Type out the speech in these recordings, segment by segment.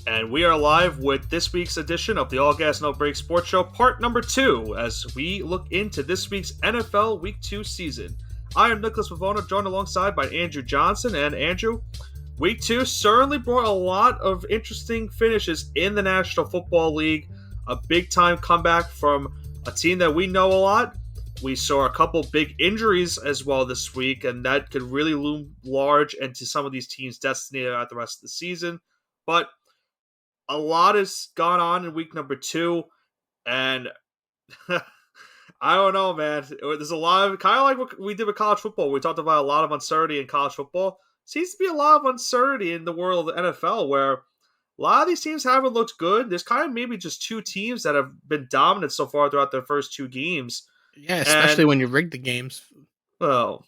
And we are live with this week's edition of the All Gas No Break Sports Show, part number 2, as we look into this week's NFL Week 2 season. I am Nicholas Pavona, joined alongside by Andrew Johnson. And Andrew, Week 2 certainly brought a lot of interesting finishes in the National Football League. A big-time comeback from a team that we know a lot. We saw a couple big injuries as well this week, and that could really loom large into some of these teams' destiny throughout the rest of the season. But a lot has gone on in week number 2, and I don't know, man. There's a lot of, kind of like what we did with college football. We talked about a lot of uncertainty in college football. Seems to be a lot of uncertainty in the world of the NFL, where a lot of these teams haven't looked good. There's kind of maybe just 2 teams that have been dominant so far throughout their first 2 games. Yeah, especially when you rig the games. Well.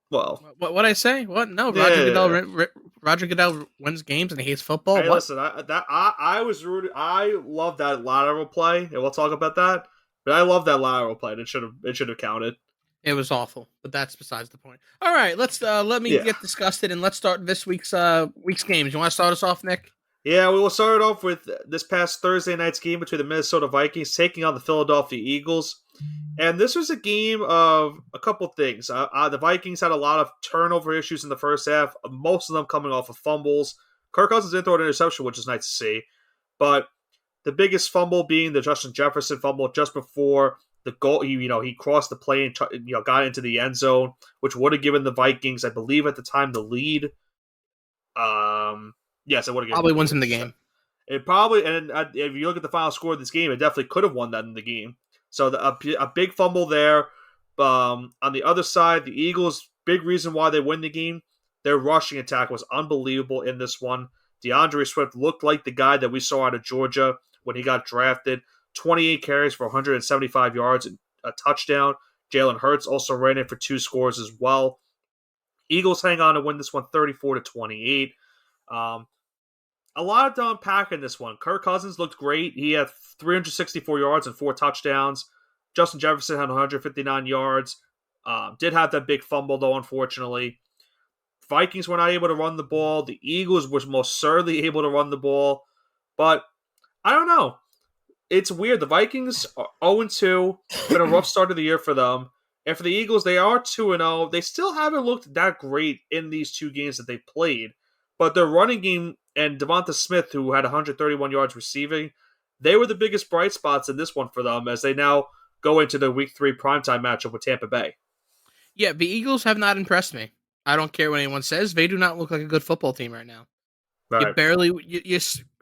What I say? What? No, Yeah. Roger Goodell wins games and he hates football. Hey, what? listen, I was rooted. I love that lateral play, and we'll talk about that. But I love that lateral play. And it should have counted. It was awful, but that's besides the point. All right, let me get disgusted and let's start this week's games. You want to start us off, Nick? Yeah, we will start off with this past Thursday night's game between the Minnesota Vikings taking on the Philadelphia Eagles. And this was a game of a couple things. The Vikings had a lot of turnover issues in the first half, most of them coming off of fumbles. Kirk Cousins didn't throw an interception, which is nice to see. But the biggest fumble being the Justin Jefferson fumble just before the goal. He crossed the play and got into the end zone, which would have given the Vikings, I believe at the time, the lead. Yes, it would have probably wins in the game. It probably, and if you look at the final score of this game, it definitely could have won that in the game. So a big fumble there. On the other side, the Eagles, big reason why they win the game, their rushing attack was unbelievable in this one. DeAndre Swift looked like the guy that we saw out of Georgia when he got drafted. 28 carries for 175 yards and a touchdown. Jalen Hurts also ran in for 2 scores as well. Eagles hang on to win this one 34-28. A lot to unpack in this one. Kirk Cousins looked great. He had 364 yards and 4 touchdowns. Justin Jefferson had 159 yards. Did have that big fumble, though, unfortunately. Vikings were not able to run the ball. The Eagles were most certainly able to run the ball. But, I don't know. It's weird. The Vikings are 0-2. It's been a rough start of the year for them. And for the Eagles, they are 2-0. They still haven't looked that great in these 2 games that they played. But their running game and Devonta Smith, who had 131 yards receiving, they were the biggest bright spots in this one for them as they now go into the Week 3 primetime matchup with Tampa Bay. Yeah, the Eagles have not impressed me. I don't care what anyone says. They do not look like a good football team right now. Right. You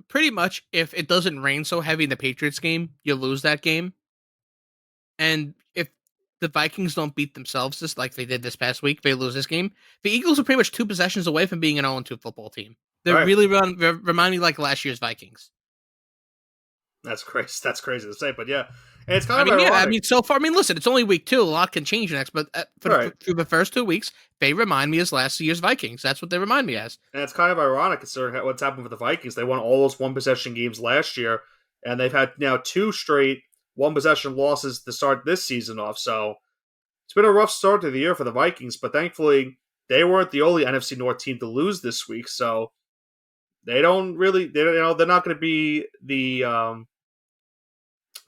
pretty much, if it doesn't rain so heavy in the Patriots game, you lose that game. And if the Vikings don't beat themselves just like they did this past week, they lose this game. The Eagles are pretty much 2 possessions away from being an 0-2 football team. They really remind me like last year's Vikings. That's crazy. That's crazy to say, but yeah. And it's kind of ironic. Yeah, so far, listen, it's only week 2. A lot can change next, but through the first 2 weeks, they remind me as last year's Vikings. That's what they remind me as. And it's kind of ironic considering what's happened with the Vikings. They won all those 1-possession games last year, and they've had now 2 straight 1-possession losses to start this season off. So it's been a rough start to the year for the Vikings, but thankfully they weren't the only NFC North team to lose this week. So they're not going to be the I'm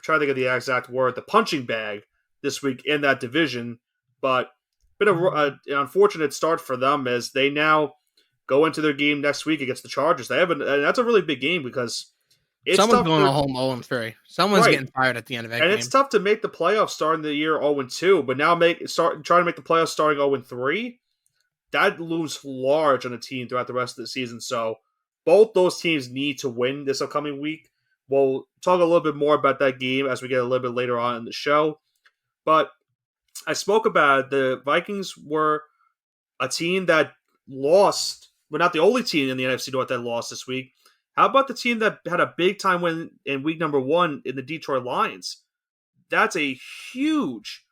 trying to think of the exact word, the punching bag this week in that division. But been an unfortunate start for them as they now go into their game next week against the Chargers. And that's a really big game because someone's going home 0-3. Someone's getting fired at the end of that game. And it's tough to make the playoffs starting the year 0-2, but now trying to make the playoffs starting 0-3. That looms large on a team throughout the rest of the season. So both those teams need to win this upcoming week. We'll talk a little bit more about that game as we get a little bit later on in the show. But I spoke about it. The Vikings were a team that lost, but not the only team in the NFC North that lost this week. How about the team that had a big-time win in week number 1 in the Detroit Lions? That's a huge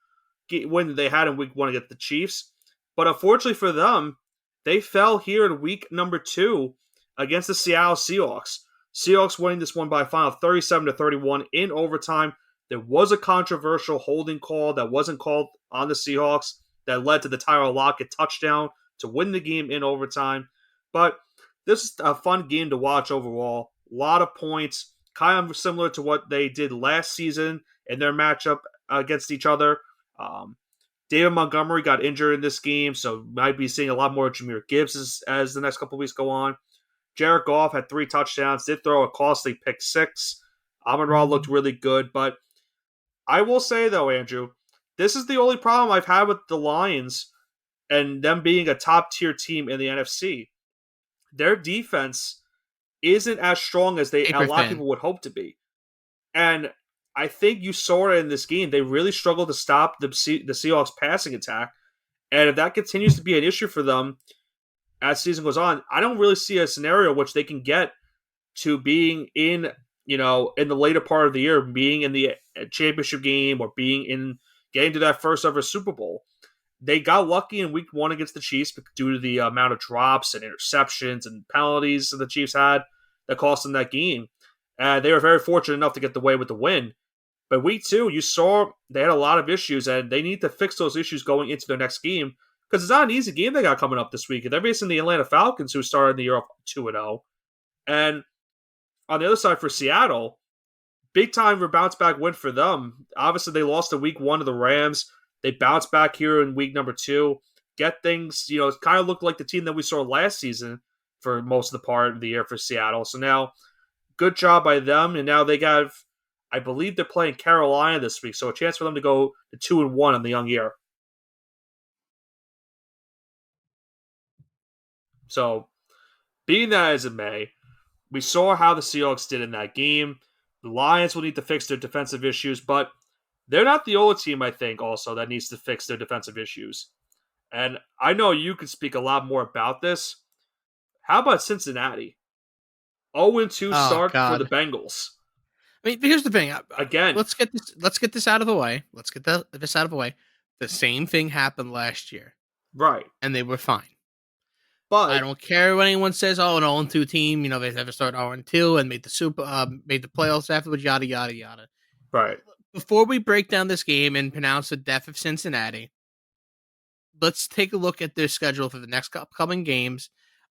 win that they had in week 1 against the Chiefs. But unfortunately for them, they fell here in week number 2 against the Seattle Seahawks. Seahawks winning this one by a final 37-31 in overtime. There was a controversial holding call that wasn't called on the Seahawks that led to the Tyler Lockett touchdown to win the game in overtime. But this is a fun game to watch overall. A lot of points, kind of similar to what they did last season in their matchup against each other. David Montgomery got injured in this game, so might be seeing a lot more Jahmyr Gibbs as the next couple of weeks go on. Jared Goff had 3 touchdowns, did throw a costly pick 6. Amon-Ra looked really good, but I will say, though, Andrew, this is the only problem I've had with the Lions and them being a top-tier team in the NFC. Their defense isn't as strong as a lot of people would hope to be. And I think you saw it in this game. They really struggled to stop the Seahawks passing attack. And if that continues to be an issue for them as season goes on, I don't really see a scenario in which they can get to being in the later part of the year, being in the championship game or getting to that first ever Super Bowl. They got lucky in week 1 against the Chiefs due to the amount of drops and interceptions and penalties that the Chiefs had that cost them that game. They were very fortunate enough to get away with the win. But week 2, you saw they had a lot of issues, and they need to fix those issues going into their next game because it's not an easy game they got coming up this week. They're facing the Atlanta Falcons, who started the year off 2-0. And on the other side for Seattle, big time bounce back win for them. Obviously, they lost in week 1 to the Rams. They bounced back here in week number 2. Get things, it kind of looked like the team that we saw last season for most of the part of the year for Seattle. So now, good job by them. And now I believe they're playing Carolina this week. So a chance for them to go to 2-1 in the young year. So, being that as it may, we saw how the Seahawks did in that game. The Lions will need to fix their defensive issues, but they're not the only team, I think, also that needs to fix their defensive issues. And I know you could speak a lot more about this. How about Cincinnati? 0-2 start for the Bengals. I mean, here's the thing. Again, let's get this out of the way. Let's get this out of the way. The same thing happened last year, right? And they were fine. But I don't care what anyone says. Oh, an 0-2 team. They never started 0-2 and made the playoffs afterwards. Yada yada yada. Right. Before we break down this game and pronounce the death of Cincinnati, let's take a look at their schedule for the next upcoming games.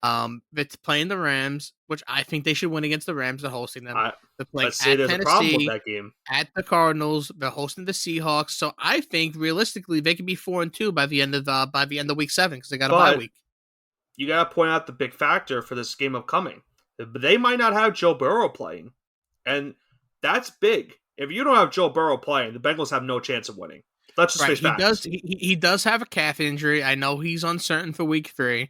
It's playing the Rams, which I think they should win against the Rams. They're hosting them. They're playing at Tennessee, that game. At the Cardinals. They're hosting the Seahawks. So I think realistically they could be 4-2 by the end of week 7 because they got a bye week. You got to point out the big factor for this game upcoming. They might not have Joe Burrow playing, and that's big. If you don't have Joe Burrow playing, the Bengals have no chance of winning. Let's just face facts. He does have a calf injury. I know he's uncertain for week 3.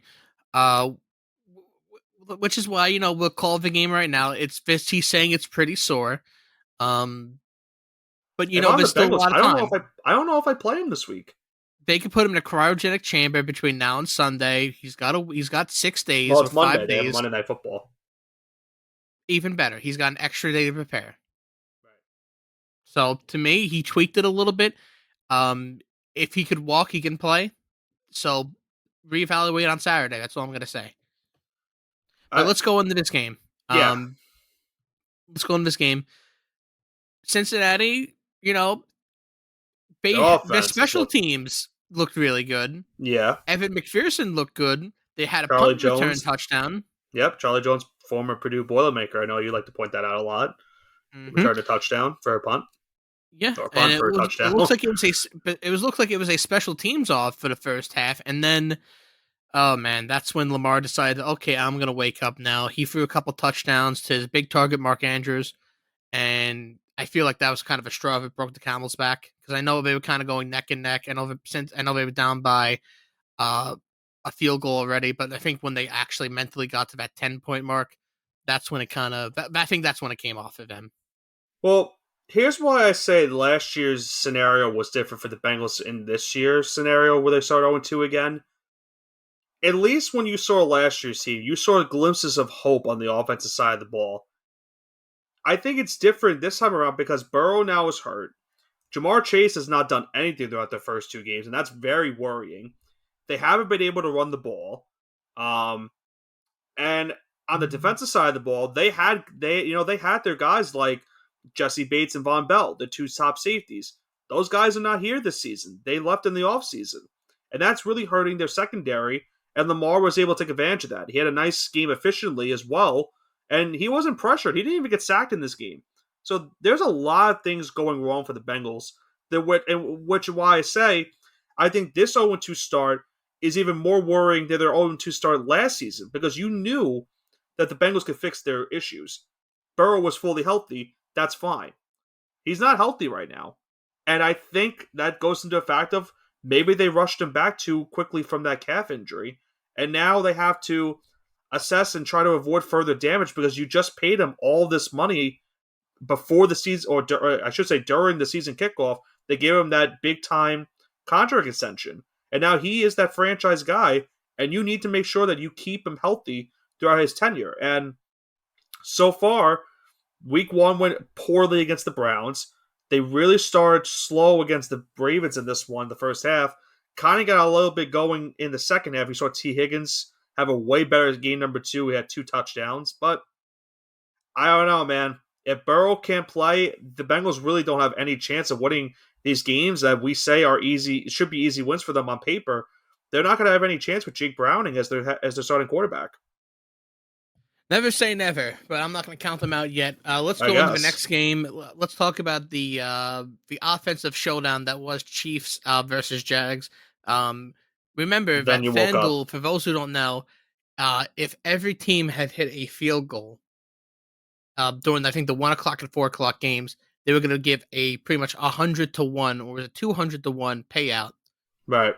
Which is why, we'll call the game right now. He's saying it's pretty sore. But there's still a lot of time. I don't know if I play him this week. They could put him in a cryogenic chamber between now and Sunday. He's got 6 days or 5 Monday. days. They have Monday Night Football. Even better. He's got an extra day to prepare. Right. So to me, he tweaked it a little bit. If he could walk, he can play. So reevaluate on Saturday. That's all I'm going to say. But let's go into this game. Let's go into this game. Cincinnati, their special teams looked really good. Yeah. Evan McPherson looked good. They had a punt return touchdown. Yep, Charlie Jones, former Purdue Boilermaker. I know you like to point that out a lot. Mm-hmm. Returned a touchdown for a punt. Yeah, or a punt for a touchdown. It looks like it was a special teams off for the first half, and then, oh man, that's when Lamar decided, okay, I'm gonna wake up now. He threw a couple touchdowns to his big target, Mark Andrews, and I feel like that was kind of a straw that broke the camel's back because I know they were kind of going neck and neck. I know they were down by a field goal already, but I think when they actually mentally got to that 10-point mark, that's when it I think that's when it came off of them. Well, here's why I say last year's scenario was different for the Bengals in this year's scenario where they started 0-2 again. At least when you saw last year's team, you saw glimpses of hope on the offensive side of the ball. I think it's different this time around because Burrow now is hurt. Jamar Chase has not done anything throughout the first 2 games, and that's very worrying. They haven't been able to run the ball. And on the defensive side of the ball, they had their guys like Jesse Bates and Von Bell, the 2 top safeties. Those guys are not here this season. They left in the offseason. And that's really hurting their secondary, and Lamar was able to take advantage of that. He had a nice game efficiently as well, And he wasn't pressured. He didn't even get sacked in this game. So there's a lot of things going wrong for the Bengals. Which is why I say I think this 0-2 start is even more worrying than their 0-2 start last season, because you knew that the Bengals could fix their issues. Burrow was fully healthy. That's fine. He's not healthy right now. And I think that goes into a fact of maybe they rushed him back too quickly from that calf injury. And now they have to assess and try to avoid further damage because you just paid him all this money before the season, or I should say during the season kickoff. They gave him that big time contract extension. And now he is that franchise guy, and you need to make sure that you keep him healthy throughout his tenure. And so far, week 1 went poorly against the Browns. They really started slow against the Ravens in this one, the first half. Kind of got a little bit going in the second half. We saw T. Higgins have a way better game number 2. He had 2 touchdowns. But I don't know, man. If Burrow can't play, the Bengals really don't have any chance of winning these games that we say are easy, should be easy wins for them on paper. They're not going to have any chance with Jake Browning as their starting quarterback. Never say never, but I'm not going to count them out yet. Let's go into the next game. Let's talk about the offensive showdown that was Chiefs versus Jags. Remember that FanDuel, for those who don't know, if every team had hit a field goal during, I think, the 1 o'clock and 4 o'clock games, they were going to give a pretty much 100-1 or a 200-1 payout. Right.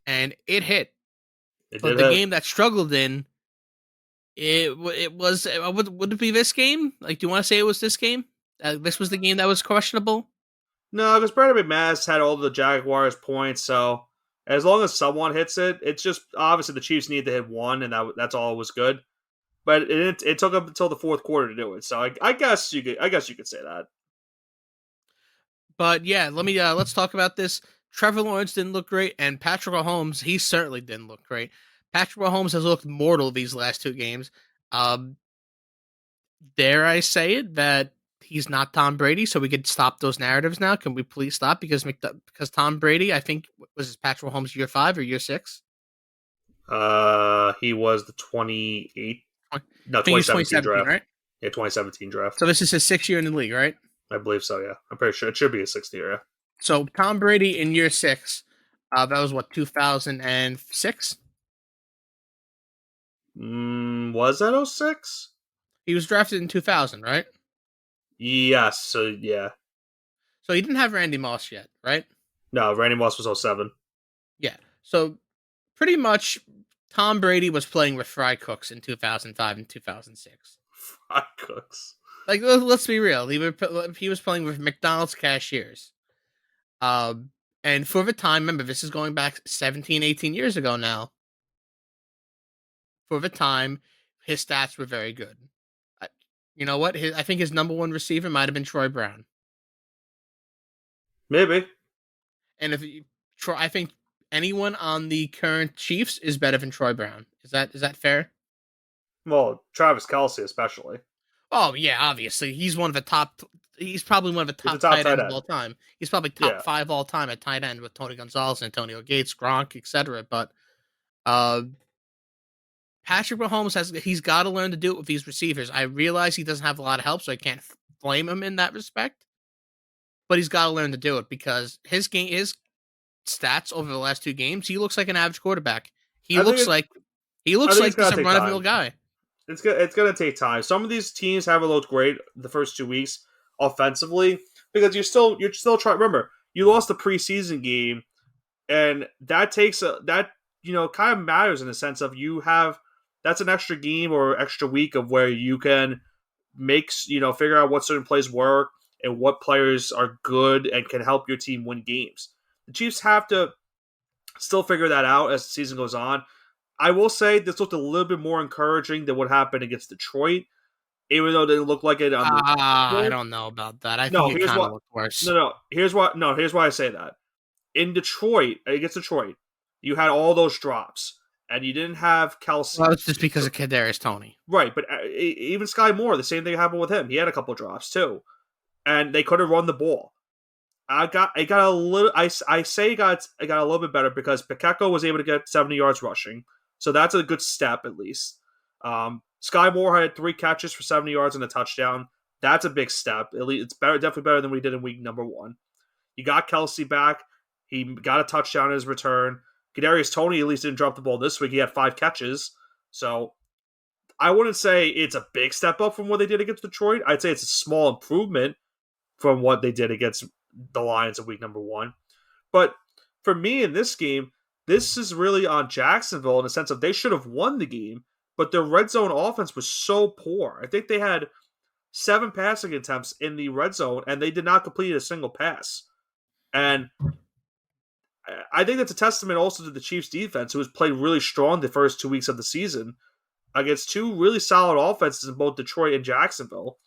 And it hit. But the game that struggled in, it was, would it be this game? Like, do you want to say it was this game? This was the game that was questionable? No, because Brandon McManus had all the Jaguars points, so as long as someone hits it, it's just obviously the Chiefs need to hit one, and that's all was good. But it took up until the fourth quarter to do it, so I guess you could say that. But yeah, let's talk about this. Trevor Lawrence didn't look great, and Patrick Mahomes, he certainly didn't look great. Patrick Mahomes has looked mortal these last 2 games. Dare I say it, that he's not Tom Brady, so we could stop those narratives now. Can we please stop? Because Tom Brady, I think, was Patrick Mahomes year 5 or year 6? He was the 2017 draft. Right? Yeah, 2017 draft. So this is his 6th year in the league, right? I believe so, yeah. I'm pretty sure it should be his 6th year, yeah. So Tom Brady in year 6, that was what, 2006? Was that 06? He was drafted in 2000, right? Yes, so yeah. So he didn't have Randy Moss yet, right? No, Randy Moss was 07. Yeah. So pretty much Tom Brady was playing with fry cooks in 2005 and 2006. Fry cooks. Like, let's be real. He was playing with McDonald's cashiers. And for the time, remember, this is going back 17, 18 years ago now. For the time, his stats were very good. You know what? I think his number 1 receiver might have been Troy Brown. Maybe. And I think anyone on the current Chiefs is better than Troy Brown. Is that fair? Well, Travis Kelce especially. Oh yeah, obviously he's one of the top. He's probably one of the top tight ends of all time. He's probably top 5 all time at tight end with Tony Gonzalez, Antonio Gates, Gronk, etc. But Patrick Mahomes he's got to learn to do it with these receivers. I realize he doesn't have a lot of help, so I can't blame him in that respect. But he's got to learn to do it because his stats over the last 2 games, he looks like an average quarterback. He looks like he's a run-of-the-mill guy. It's going to take time. Some of these teams haven't looked great the first 2 weeks offensively because you're still trying. Remember, you lost the preseason game, and that takes kind of matters in the sense of that's an extra game or extra week of where you can figure out what certain plays work and what players are good and can help your team win games. The Chiefs have to still figure that out as the season goes on. I will say this looked a little bit more encouraging than what happened against Detroit, even though it didn't look like it. I don't know about that. I think it kind of looked worse. Here's why I say that. In Detroit, against Detroit, you had all those drops, and you didn't have Kelce. Well, it's just because of Kadarius Toney. Right, but even Sky Moore, the same thing happened with him. He had a couple drops, too. And they could have run the ball. I got a little. I say it got a little bit better because Pacheco was able to get 70 yards rushing. So that's a good step, at least. Sky Moore had 3 catches for 70 yards and a touchdown. That's a big step. At least it's better, definitely better than we did in week number 1. You got Kelsey back. He got a touchdown in his return. Kadarius Toney at least didn't drop the ball this week. He had 5 catches. So I wouldn't say it's a big step up from what they did against Detroit. I'd say it's a small improvement from what they did against the Lions in week number 1. But for me in this game, this is really on Jacksonville in the sense of they should have won the game, but their red zone offense was so poor. I think they had 7 passing attempts in the red zone, and they did not complete a single pass. And I think that's a testament also to the Chiefs' defense, who has played really strong the first 2 weeks of the season against 2 really solid offenses in both Detroit and Jacksonville.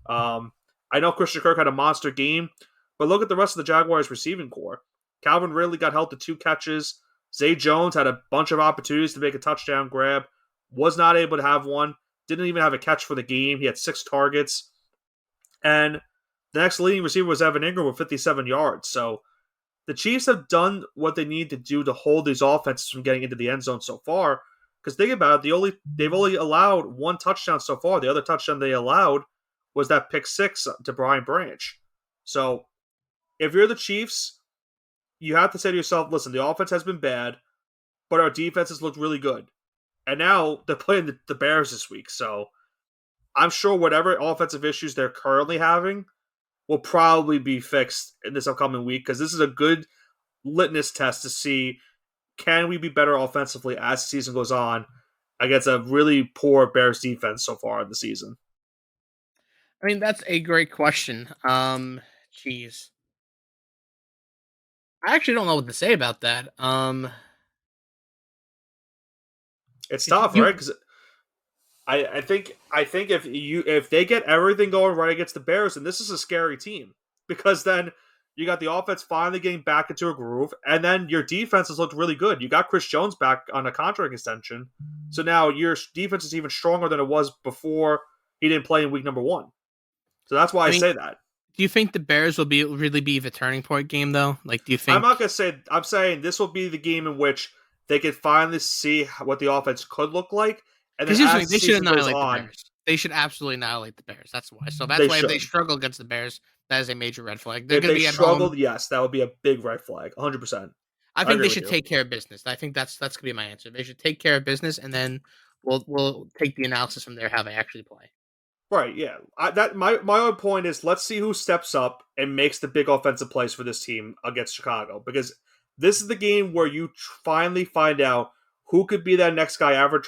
I know Christian Kirk had a monster game, but look at the rest of the Jaguars' receiving core. Calvin Ridley got held to 2 catches. Zay Jones had a bunch of opportunities to make a touchdown grab. Was not able to have one. Didn't even have a catch for the game. He had 6 targets. And the next leading receiver was Evan Ingram with 57 yards. So the Chiefs have done what they need to do to hold these offenses from getting into the end zone so far. Because think about it, they've only allowed 1 touchdown so far. The other touchdown they allowed was that pick 6 to Brian Branch. So if you're the Chiefs, you have to say to yourself, listen, the offense has been bad, but our defense has looked really good. And now they're playing the Bears this week. So I'm sure whatever offensive issues they're currently having will probably be fixed in this upcoming week, because this is a good litmus test to see, can we be better offensively as the season goes on against a really poor Bears defense so far in the season? I mean, that's a great question. Jeez. I actually don't know what to say about that. It's tough, right? Because I think if they get everything going right against the Bears, then this is a scary team, because then you got the offense finally getting back into a groove, and then your defense has looked really good. You got Chris Jones back on a contract extension, so now your defense is even stronger than it was before he didn't play in week number 1. So that's why I say that. Do you think the Bears will really be the turning point game, though? Like, do you think? I'm not gonna say. I'm saying this will be the game in which they could finally see what the offense could look like. And then as they should annihilate the Bears. They should absolutely annihilate the Bears. That's why. So that's why if they struggle against the Bears, that is a major red flag. They're going to be at home. Yes, that would be a big red flag. 100%. I think they should take care of business. I think that's going to be my answer. They should take care of business, and then we'll take the analysis from there how they actually play. Right. Yeah. My own point is, let's see who steps up and makes the big offensive plays for this team against Chicago, because this is the game where you finally find out who could be that next guy after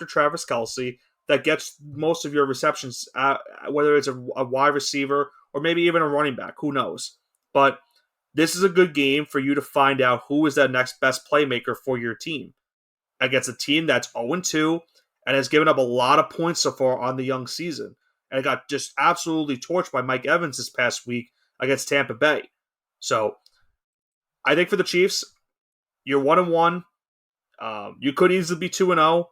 Travis Kelce that gets most of your receptions, whether it's a wide receiver or maybe even a running back. Who knows? But this is a good game for you to find out who is that next best playmaker for your team against a team that's 0-2 and has given up a lot of points so far on the young season. And it got just absolutely torched by Mike Evans this past week against Tampa Bay. So I think for the Chiefs, you're 1-1. You could easily be 2-0,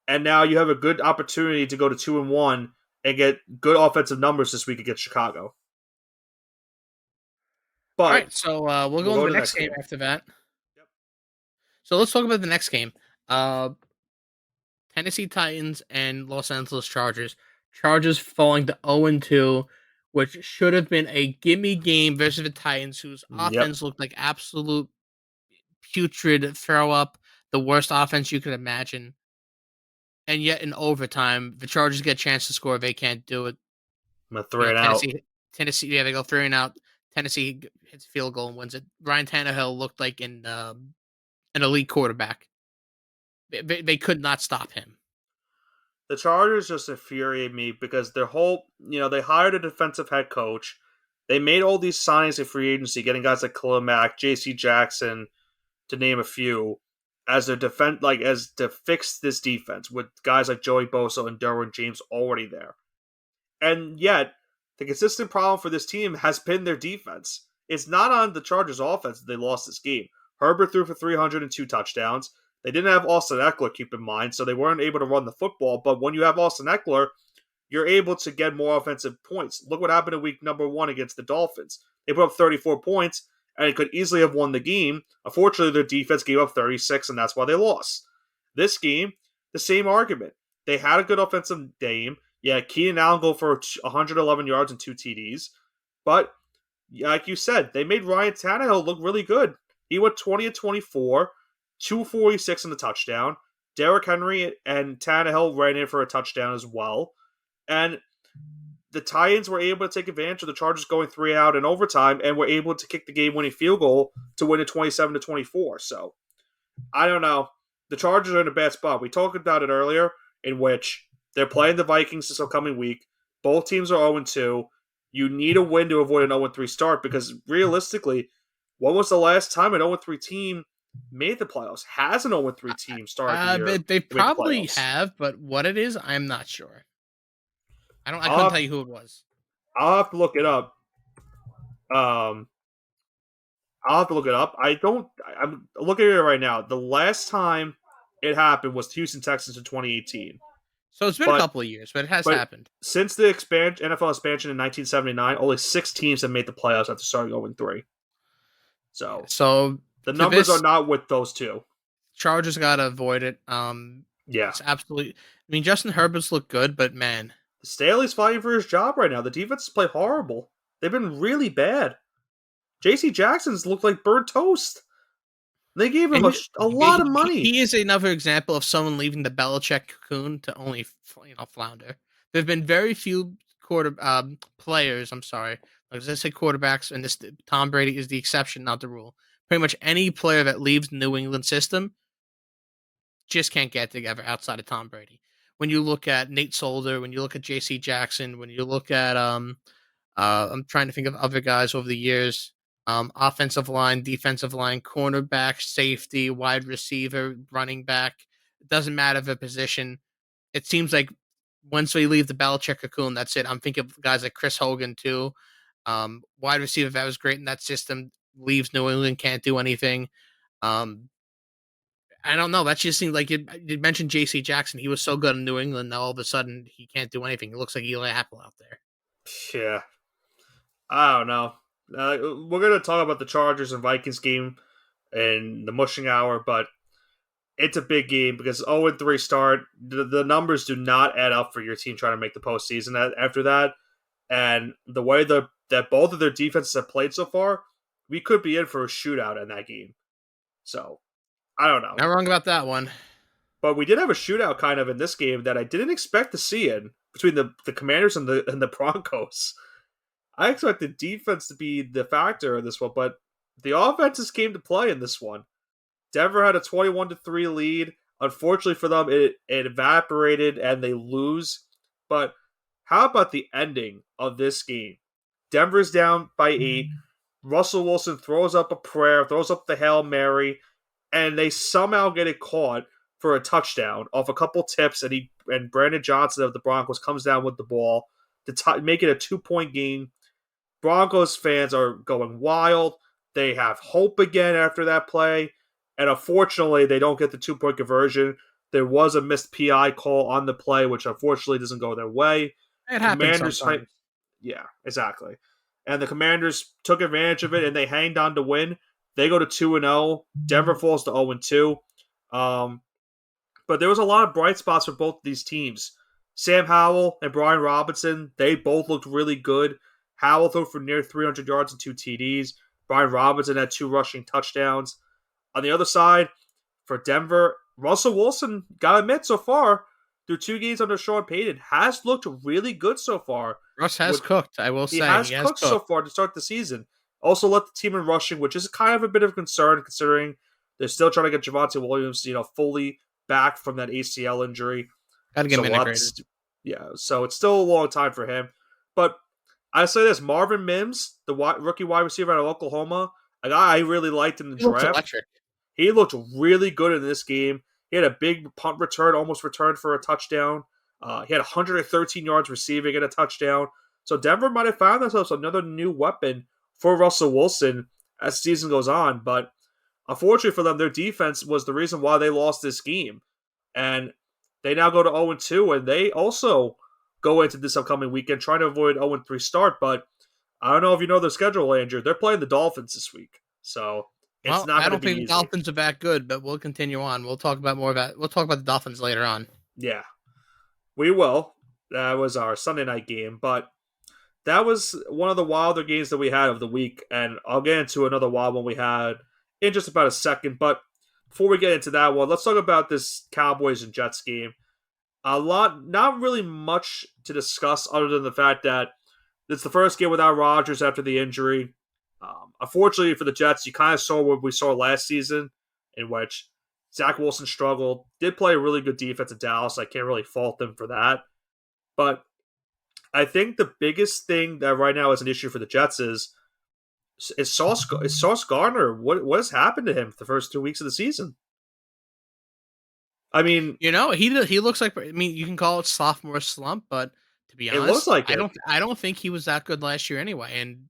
and now you have a good opportunity to go to 2-1 and get good offensive numbers this week against Chicago. But all right, so we'll go to the next game after that. Yep. So let's talk about the next game. Tennessee Titans and Los Angeles Chargers. Chargers falling to 0-2, which should have been a gimme game versus the Titans, whose offense looked like absolute putrid throw up, the worst offense you could imagine. And yet in overtime, the Chargers get a chance to score. They can't do it. Tennessee, they go 3 and out. Tennessee hits a field goal and wins it. Ryan Tannehill looked like an elite quarterback. They could not stop him. The Chargers just infuriate me because their whole, they hired a defensive head coach. They made all these signings in free agency, getting guys like Khalil Mack, J.C. Jackson, to name a few, as their as to fix this defense with guys like Joey Bosa and Derwin James already there. And yet, the consistent problem for this team has been their defense. It's not on the Chargers' offense that they lost this game. Herbert threw for 302 touchdowns. They didn't have Austin Eckler, keep in mind, so they weren't able to run the football. But when you have Austin Eckler, you're able to get more offensive points. Look what happened in week number 1 against the Dolphins. They put up 34 points, and it could easily have won the game. Unfortunately, their defense gave up 36, and that's why they lost. This game, the same argument. They had a good offensive game. Yeah, Keenan Allen go for 111 yards and 2 TDs. But, like you said, they made Ryan Tannehill look really good. He went 20 of 24, 246 in the touchdown. Derrick Henry and Tannehill ran in for a touchdown as well. And the Titans were able to take advantage of the Chargers going 3 out in overtime and were able to kick the game-winning field goal to win it 27 to 24. So, I don't know. The Chargers are in a bad spot. We talked about it earlier, in which they're playing the Vikings this upcoming week. Both teams are 0-2. You need a win to avoid an 0-3 start because realistically, when was the last time an 0-3 team made the playoffs? Has an 0-3 team started the year? They probably have, but what it is, I'm not sure. I couldn't tell you who it was. I'll have to look it up. I'm looking at it right now. The last time it happened was Houston Texans in 2018. So it's been a couple of years, but it has happened. Since the NFL expansion in 1979, only 6 teams have made the playoffs after starting 0-3. So the numbers are not with those two. Chargers got to avoid it. It's absolutely. I mean, Justin Herbert's looked good, but man, Staley's fighting for his job right now. The defenses play horrible. They've been really bad. J.C. Jackson's looked like burnt toast. They gave him a lot of money. He is another example of someone leaving the Belichick cocoon to only flounder. There have been very few players. I'm sorry, like I say, quarterbacks, and this Tom Brady is the exception, not the rule. Pretty much any player that leaves the New England system just can't get together outside of Tom Brady. When you look at Nate Solder, when you look at J.C. Jackson, when you look at I'm trying to think of other guys over the years. Offensive line, defensive line, cornerback, safety, wide receiver, running back. It doesn't matter the position. It seems like once we leave the Belichick cocoon, that's it. I'm thinking of guys like Chris Hogan, too. Wide receiver, that was great in that system. Leaves New England, can't do anything. I don't know. That just seems like you mentioned J.C. Jackson. He was so good in New England. Now all of a sudden, he can't do anything. It looks like Eli Apple out there. Yeah. I don't know. We're going to talk about the Chargers and Vikings game in the Mushing Hour, but it's a big game because 0-3 start. The numbers do not add up for your team trying to make the postseason after that. And the way that both of their defenses have played so far, we could be in for a shootout in that game. So, I don't know. Not wrong about that one. But we did have a shootout kind of in this game that I didn't expect to see in between the Commanders and the Broncos. I expected defense to be the factor in this one, but the offenses came to play in this one. Denver had a 21-3 lead. Unfortunately for them, it evaporated and they lose. But how about the ending of this game? Denver's down by 8. Russell Wilson throws up a prayer, throws up the Hail Mary, and they somehow get it caught for a touchdown off a couple tips, and Brandon Johnson of the Broncos comes down with the ball to make it a 2-point game. Broncos fans are going wild. They have hope again after that play. And unfortunately, they don't get the 2-point conversion. There was a missed PI call on the play, which unfortunately doesn't go their way. It happens sometimes. Yeah, exactly. And the Commanders took advantage of it, and they hanged on to win. They go to 2-0. Denver falls to 0-2. But there was a lot of bright spots for both of these teams. Sam Howell and Brian Robinson, they both looked really good. Howell threw for near 300 yards and 2 TDs. Brian Robinson had 2 rushing touchdowns. On the other side, for Denver, Russell Wilson, gotta admit, so far, through 2 games under Sean Payton, has looked really good so far. Russ has cooked, I will say. He has cooked so far to start the season. Also led the team in rushing, which is kind of a bit of a concern considering they're still trying to get Javonte Williams, fully back from that ACL injury. Gotta get him integrated. Yeah, so it's still a long time for him. But I say this, Marvin Mims, the rookie wide receiver out of Oklahoma, a guy I really liked in the draft. He looked really good in this game. He had a big punt return, almost returned for a touchdown. He had 113 yards receiving and a touchdown. So Denver might have found themselves another new weapon for Russell Wilson as the season goes on. But unfortunately for them, their defense was the reason why they lost this game. And they now go to 0-2, and they also go into this upcoming weekend trying to avoid 0-3 start. But I don't know if you know their schedule, Andrew. They're playing the Dolphins this week. So it's not I going to be don't think easy. The Dolphins are that good, but we'll continue on. We'll talk about the Dolphins later on. Yeah. We will. That was our Sunday night game, but that was one of the wilder games that we had of the week, and I'll get into another wild one we had in just about a second. But before we get into that one, let's talk about this Cowboys and Jets game. Not really much to discuss other than the fact that it's the first game without Rodgers after the injury. Unfortunately for the Jets, you kind of saw what we saw last season, in which Zach Wilson struggled. Did play a really good defense at Dallas. I can't really fault them for that. But I think the biggest thing that right now is an issue for the Jets is Sauce Gardner. What has happened to him for the first 2 weeks of the season? I mean, he looks like. I mean, you can call it sophomore slump, but to be it looks honest, like it. I don't think he was that good last year anyway, and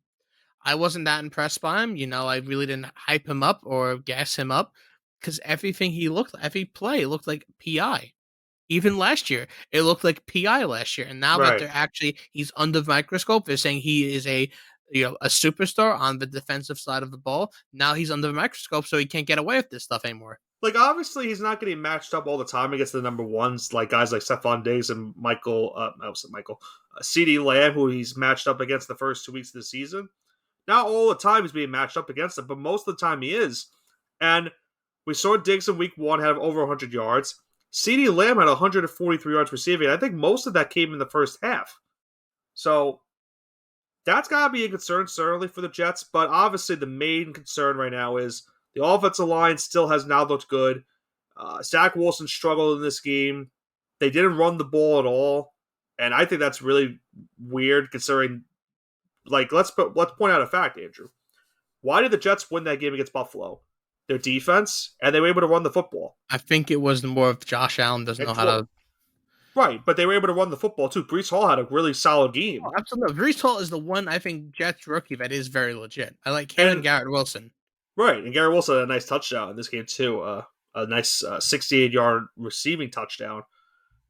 I wasn't that impressed by him. I really didn't hype him up or gas him up because every play looked like PI. Even last year, it looked like PI last year, and now that he's under the microscope, they're saying he is a superstar on the defensive side of the ball. Now he's under the microscope, so he can't get away with this stuff anymore. Like, obviously, he's not getting matched up all the time against the number ones, like guys like Stephon Diggs and CeeDee Lamb, who he's matched up against the first 2 weeks of the season. Not all the time he's being matched up against them, but most of the time he is. And we saw Diggs in week 1 have over 100 yards. CeeDee Lamb had 143 yards receiving. I think most of that came in the first half. So that's got to be a concern, certainly, for the Jets. But obviously, the main concern right now is the offensive line still has not looked good. Zach Wilson struggled in this game. They didn't run the ball at all. And I think that's really weird considering, like, let's point out a fact, Andrew. Why did the Jets win that game against Buffalo? Their defense, and they were able to run the football. I think it was more of Josh Allen doesn't know how to. Right, but they were able to run the football too. Breece Hall had a really solid game. Oh, absolutely. Breece Hall is the one, I think, Jets rookie that is very legit. I like him and Garrett Wilson. Right, and Garrett Wilson had a nice touchdown in this game too. A nice 68-yard receiving touchdown.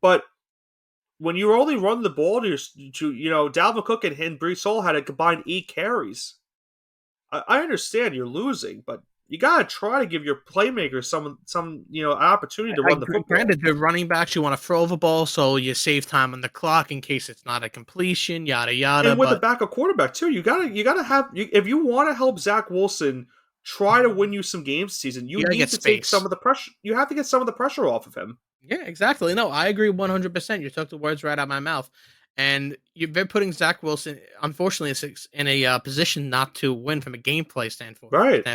But when you only run the ball to Dalvin Cook and Breece Hall had a combined 8 carries. I understand you're losing, but you gotta try to give your playmakers some opportunity to run the football. Granted, the running backs, you want to throw the ball so you save time on the clock in case it's not a completion, yada yada. And with a backup quarterback too, you gotta have if you want to help Zach Wilson try to win you some games this season, you need to take some of the pressure. You have to get some of the pressure off of him. Yeah, exactly. No, I agree 100%. You took the words right out of my mouth. And you're putting Zach Wilson, unfortunately, in a position not to win from a gameplay standpoint. Right.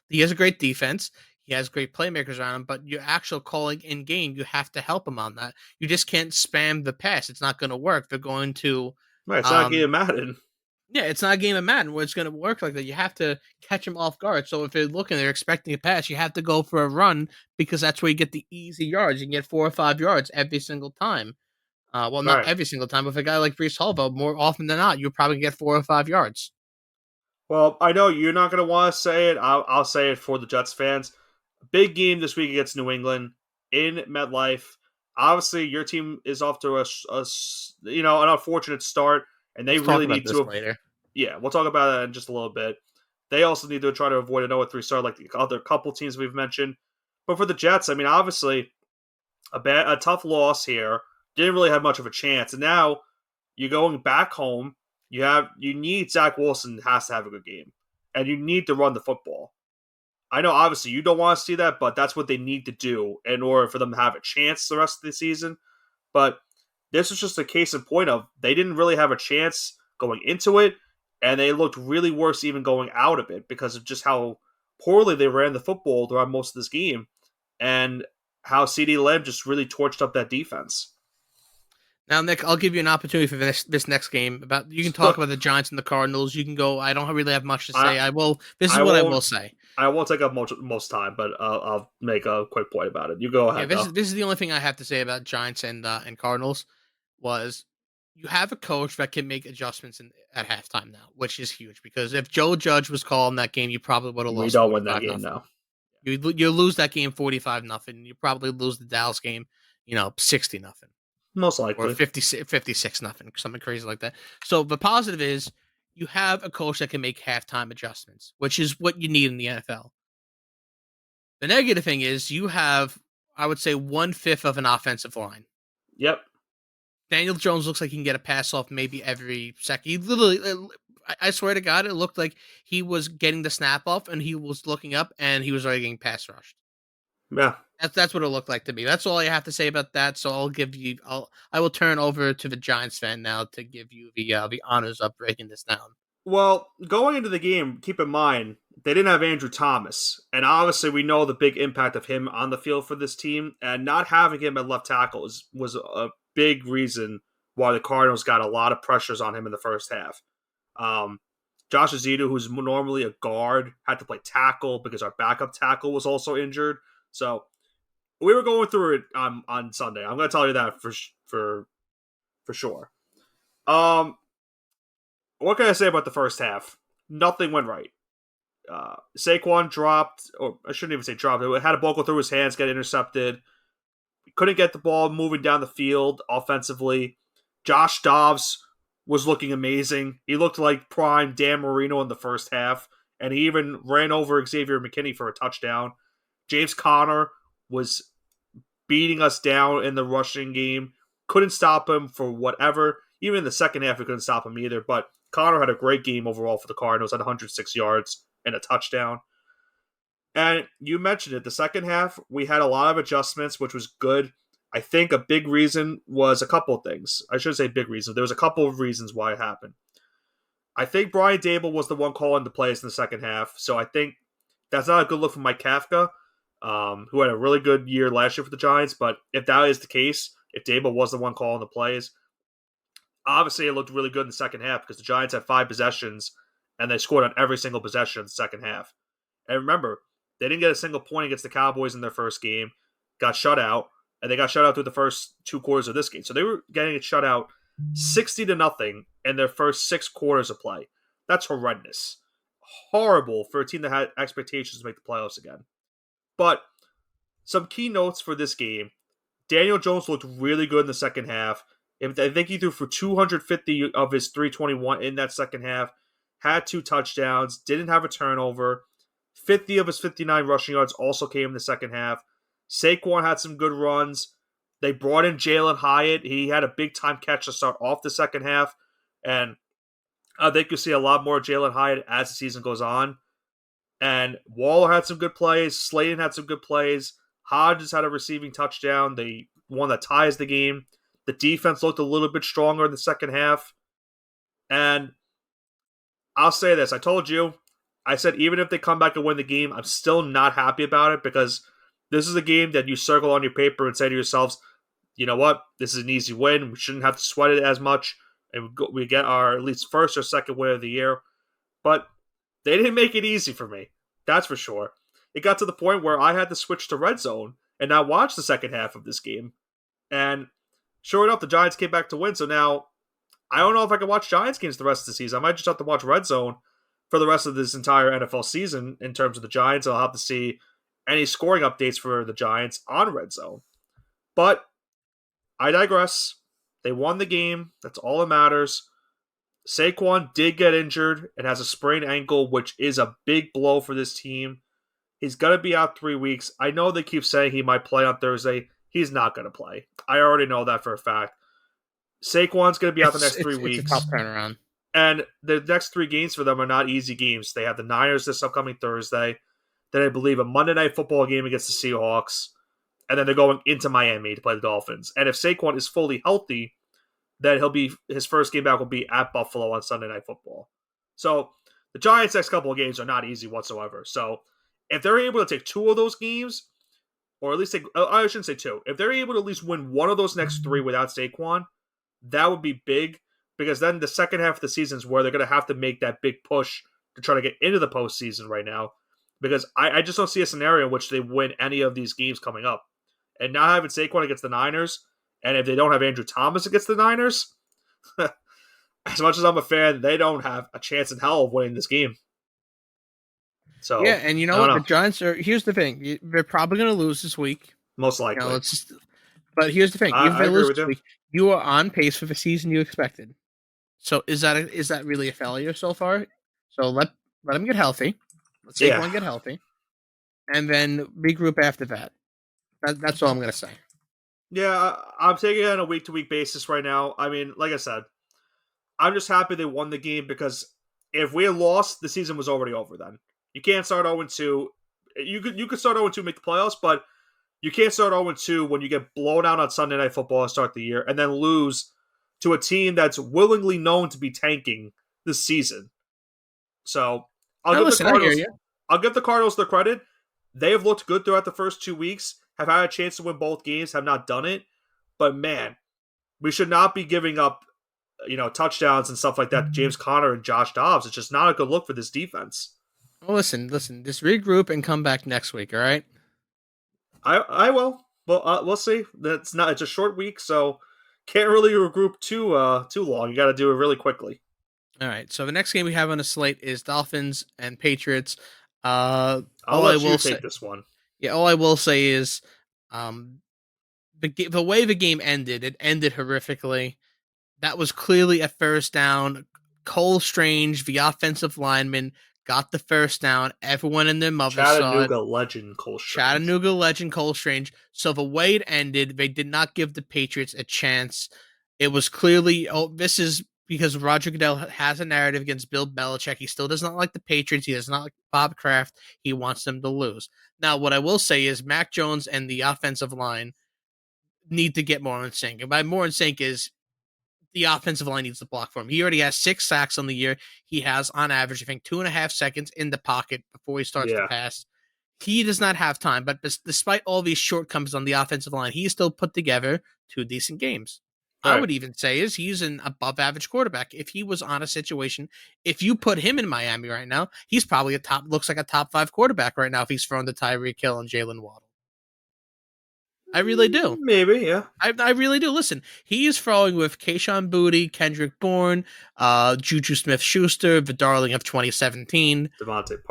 He has a great defense. He has great playmakers around him, but your actual calling in game, you have to help him on that. You just can't spam the pass. It's not going to work. They're going to... Right, it's not a game of Madden. Yeah, it's not a game of Madden where it's going to work like that. You have to catch him off guard. So if they're expecting a pass, you have to go for a run because that's where you get the easy yards. You can get 4 or 5 yards every single time. Not every single time, but if a guy like Breece Hall, more often than not, you'll probably get 4 or 5 yards. Well, I know you're not going to want to say it. I'll say it for the Jets fans. Big game this week against New England in MetLife. Obviously, your team is off to an unfortunate start, and they really need to. Later. Yeah, we'll talk about that in just a little bit. They also need to try to avoid an 0-3 start like the other couple teams we've mentioned. But for the Jets, I mean, obviously, a tough loss here. Didn't really have much of a chance. And now you're going back home. You need Zach Wilson has to have a good game. And you need to run the football. I know obviously you don't want to see that, but that's what they need to do in order for them to have a chance the rest of the season. But this was just a case in point of they didn't really have a chance going into it, and they looked really worse even going out of it because of just how poorly they ran the football throughout most of this game and how CeeDee Lamb just really torched up that defense. Now, Nick, I'll give you an opportunity for this next game. You can talk about the Giants and the Cardinals. You can go. I don't really have much to say. I will say. I won't take up most time, but I'll make a quick point about it. You go ahead. Yeah, this is the only thing I have to say about Giants and Cardinals. Was you have a coach that can make adjustments at halftime now, which is huge because if Joe Judge was calling that game, you probably would have lost. We don't win that game now. You lose that game 45-0. You probably lose the Dallas game, 60-0. Most likely. Or 56-0, something crazy like that. So the positive is you have a coach that can make halftime adjustments, which is what you need in the NFL. The negative thing is you have, I would say, 1/5 of an offensive line. Yep. Daniel Jones looks like he can get a pass off maybe every second. He literally, I swear to God, it looked like he was getting the snap off and he was looking up and he was already getting pass rushed. Yeah. That's what it looked like to me. That's all I have to say about that. So I will turn over to the Giants fan now to give you the honors of breaking this down. Well, going into the game, keep in mind they didn't have Andrew Thomas, and obviously we know the big impact of him on the field for this team, and not having him at left tackle was a big reason why the Cardinals got a lot of pressures on him in the first half. Josh Azito, who's normally a guard, had to play tackle because our backup tackle was also injured. So we were going through it on Sunday. I'm going to tell you that for sure. What can I say about the first half? Nothing went right. Saquon dropped, or I shouldn't even say dropped. It had a ball go through his hands, get intercepted. Couldn't get the ball moving down the field offensively. Josh Dobbs was looking amazing. He looked like prime Dan Marino in the first half, and he even ran over Xavier McKinney for a touchdown. James Conner was beating us down in the rushing game. Couldn't stop him for whatever. Even in the second half, we couldn't stop him either. But Conner had a great game overall for the Cardinals at 106 yards and a touchdown. And you mentioned it, the second half, we had a lot of adjustments, which was good. I think a big reason was a couple of things. I shouldn't say big reason. There was a couple of reasons why it happened. I think Brian Dable was the one calling the plays in the second half. So I think that's not a good look for Mike Kafka, who had a really good year last year for the Giants. But if that is the case, if Dable was the one calling the plays, obviously it looked really good in the second half because the Giants had 5 possessions and they scored on every single possession in the second half. And remember, they didn't get a single point against the Cowboys in their first game, got shut out, and they got shut out through the first 2 quarters of this game. So they were getting it shut out 60-0 in their first 6 quarters of play. That's horrendous. Horrible for a team that had expectations to make the playoffs again. But some key notes for this game. Daniel Jones looked really good in the second half. I think he threw for 250 of his 321 in that second half. Had 2 touchdowns. Didn't have a turnover. 50 of his 59 rushing yards also came in the second half. Saquon had some good runs. They brought in Jalen Hyatt. He had a big-time catch to start off the second half. And I think you'll see a lot more Jalen Hyatt as the season goes on. And Waller had some good plays. Slayton had some good plays. Hodges had a receiving touchdown. The one that ties the game. The defense looked a little bit stronger in the second half. And I'll say this. I told you. I said even if they come back and win the game, I'm still not happy about it because this is a game that you circle on your paper and say to yourselves, you know what? This is an easy win. We shouldn't have to sweat it as much. And we get our at least first or second win of the year. But they didn't make it easy for me. That's for sure. It got to the point where I had to switch to red zone and not watch the second half of this game. And sure enough, the Giants came back to win. So now I don't know if I can watch Giants games the rest of the season. I might just have to watch red zone for the rest of this entire NFL season in terms of the Giants. I'll have to see any scoring updates for the Giants on red zone. But I digress. They won the game. That's all that matters. Saquon did get injured and has a sprained ankle, which is a big blow for this team. He's going to be out 3 weeks. I know they keep saying he might play on Thursday. He's not going to play. I already know that for a fact. Saquon's going to be out the next 3 weeks. It's a tough turnaround. And the next 3 games for them are not easy games. They have the Niners this upcoming Thursday. Then I believe a Monday Night Football game against the Seahawks. And then they're going into Miami to play the Dolphins. And if Saquon is fully healthy, then his first game back will be at Buffalo on Sunday Night Football. So the Giants' next couple of games are not easy whatsoever. So if they're able to take 2 of those games, or at least I shouldn't say 2. If they're able to at least win one of those next 3 without Saquon, that would be big. Because then the second half of the season is where they're going to have to make that big push to try to get into the postseason right now. Because I just don't see a scenario in which they win any of these games coming up. And now having Saquon against the Niners, and if they don't have Andrew Thomas against the Niners, as much as I'm a fan, they don't have a chance in hell of winning this game. So yeah, and you know what? The Giants are. Here's the thing: they're probably going to lose this week, most likely. But here's the thing: even if they lose this week, you are on pace for the season you expected. So is that really a failure so far? So let him get healthy. Let Saquon get healthy, and then regroup after that. That's all I'm going to say. Yeah, I'm taking it on a week to week basis right now. I mean, like I said, I'm just happy they won the game because if we had lost, the season was already over. Then you can't start 0-2. You could start 0-2 and make the playoffs, but you can't start 0-2 when you get blown out on Sunday Night Football to start the year and then lose to a team that's willingly known to be tanking this season. So I'll Now give the listen, I hear Cardinals. you. I'll give the Cardinals their credit. They have looked good throughout the first 2 weeks. Have had a chance to win both games. Have not done it. But man, we should not be giving up, touchdowns and stuff like that to James Conner and Josh Dobbs. It's just not a good look for this defense. Well, listen. Just regroup and come back next week. All right. I will. Well, we'll see. That's not. It's a short week, so can't really regroup too long. You got to do it really quickly. All right. So the next game we have on the slate is Dolphins and Patriots. I'll All I let you will say, take this one. yeah, all I will say is, um, the way the game ended, it ended horrifically. That was clearly a first down. Cole Strange, the offensive lineman, got the first down. Everyone and their mother saw it. Chattanooga legend Cole Strange. Chattanooga legend Cole Strange. So the way it ended, they did not give the Patriots a chance. It was clearly, this is because Roger Goodell has a narrative against Bill Belichick. He still does not like the Patriots. He does not like Bob Kraft. He wants them to lose. Now, what I will say is Mac Jones and the offensive line need to get more in sync. And by more in sync is the offensive line needs to block for him. He already has 6 sacks on the year. He has, on average, I think, 2.5 seconds in the pocket before he starts to pass. He does not have time, but despite all these shortcomings on the offensive line, he still put together 2 decent games. Right. I would even say is he's an above average quarterback. If he was on a situation, if you put him in Miami right now, he's probably looks like a top 5 quarterback right now if he's thrown to Tyreek Hill and Jalen Waddle. I really do. Maybe, yeah. I really do. Listen, he is throwing with Kayshon Boutte, Kendrick Bourne, Juju Smith-Schuster, the darling of 2017. Devontae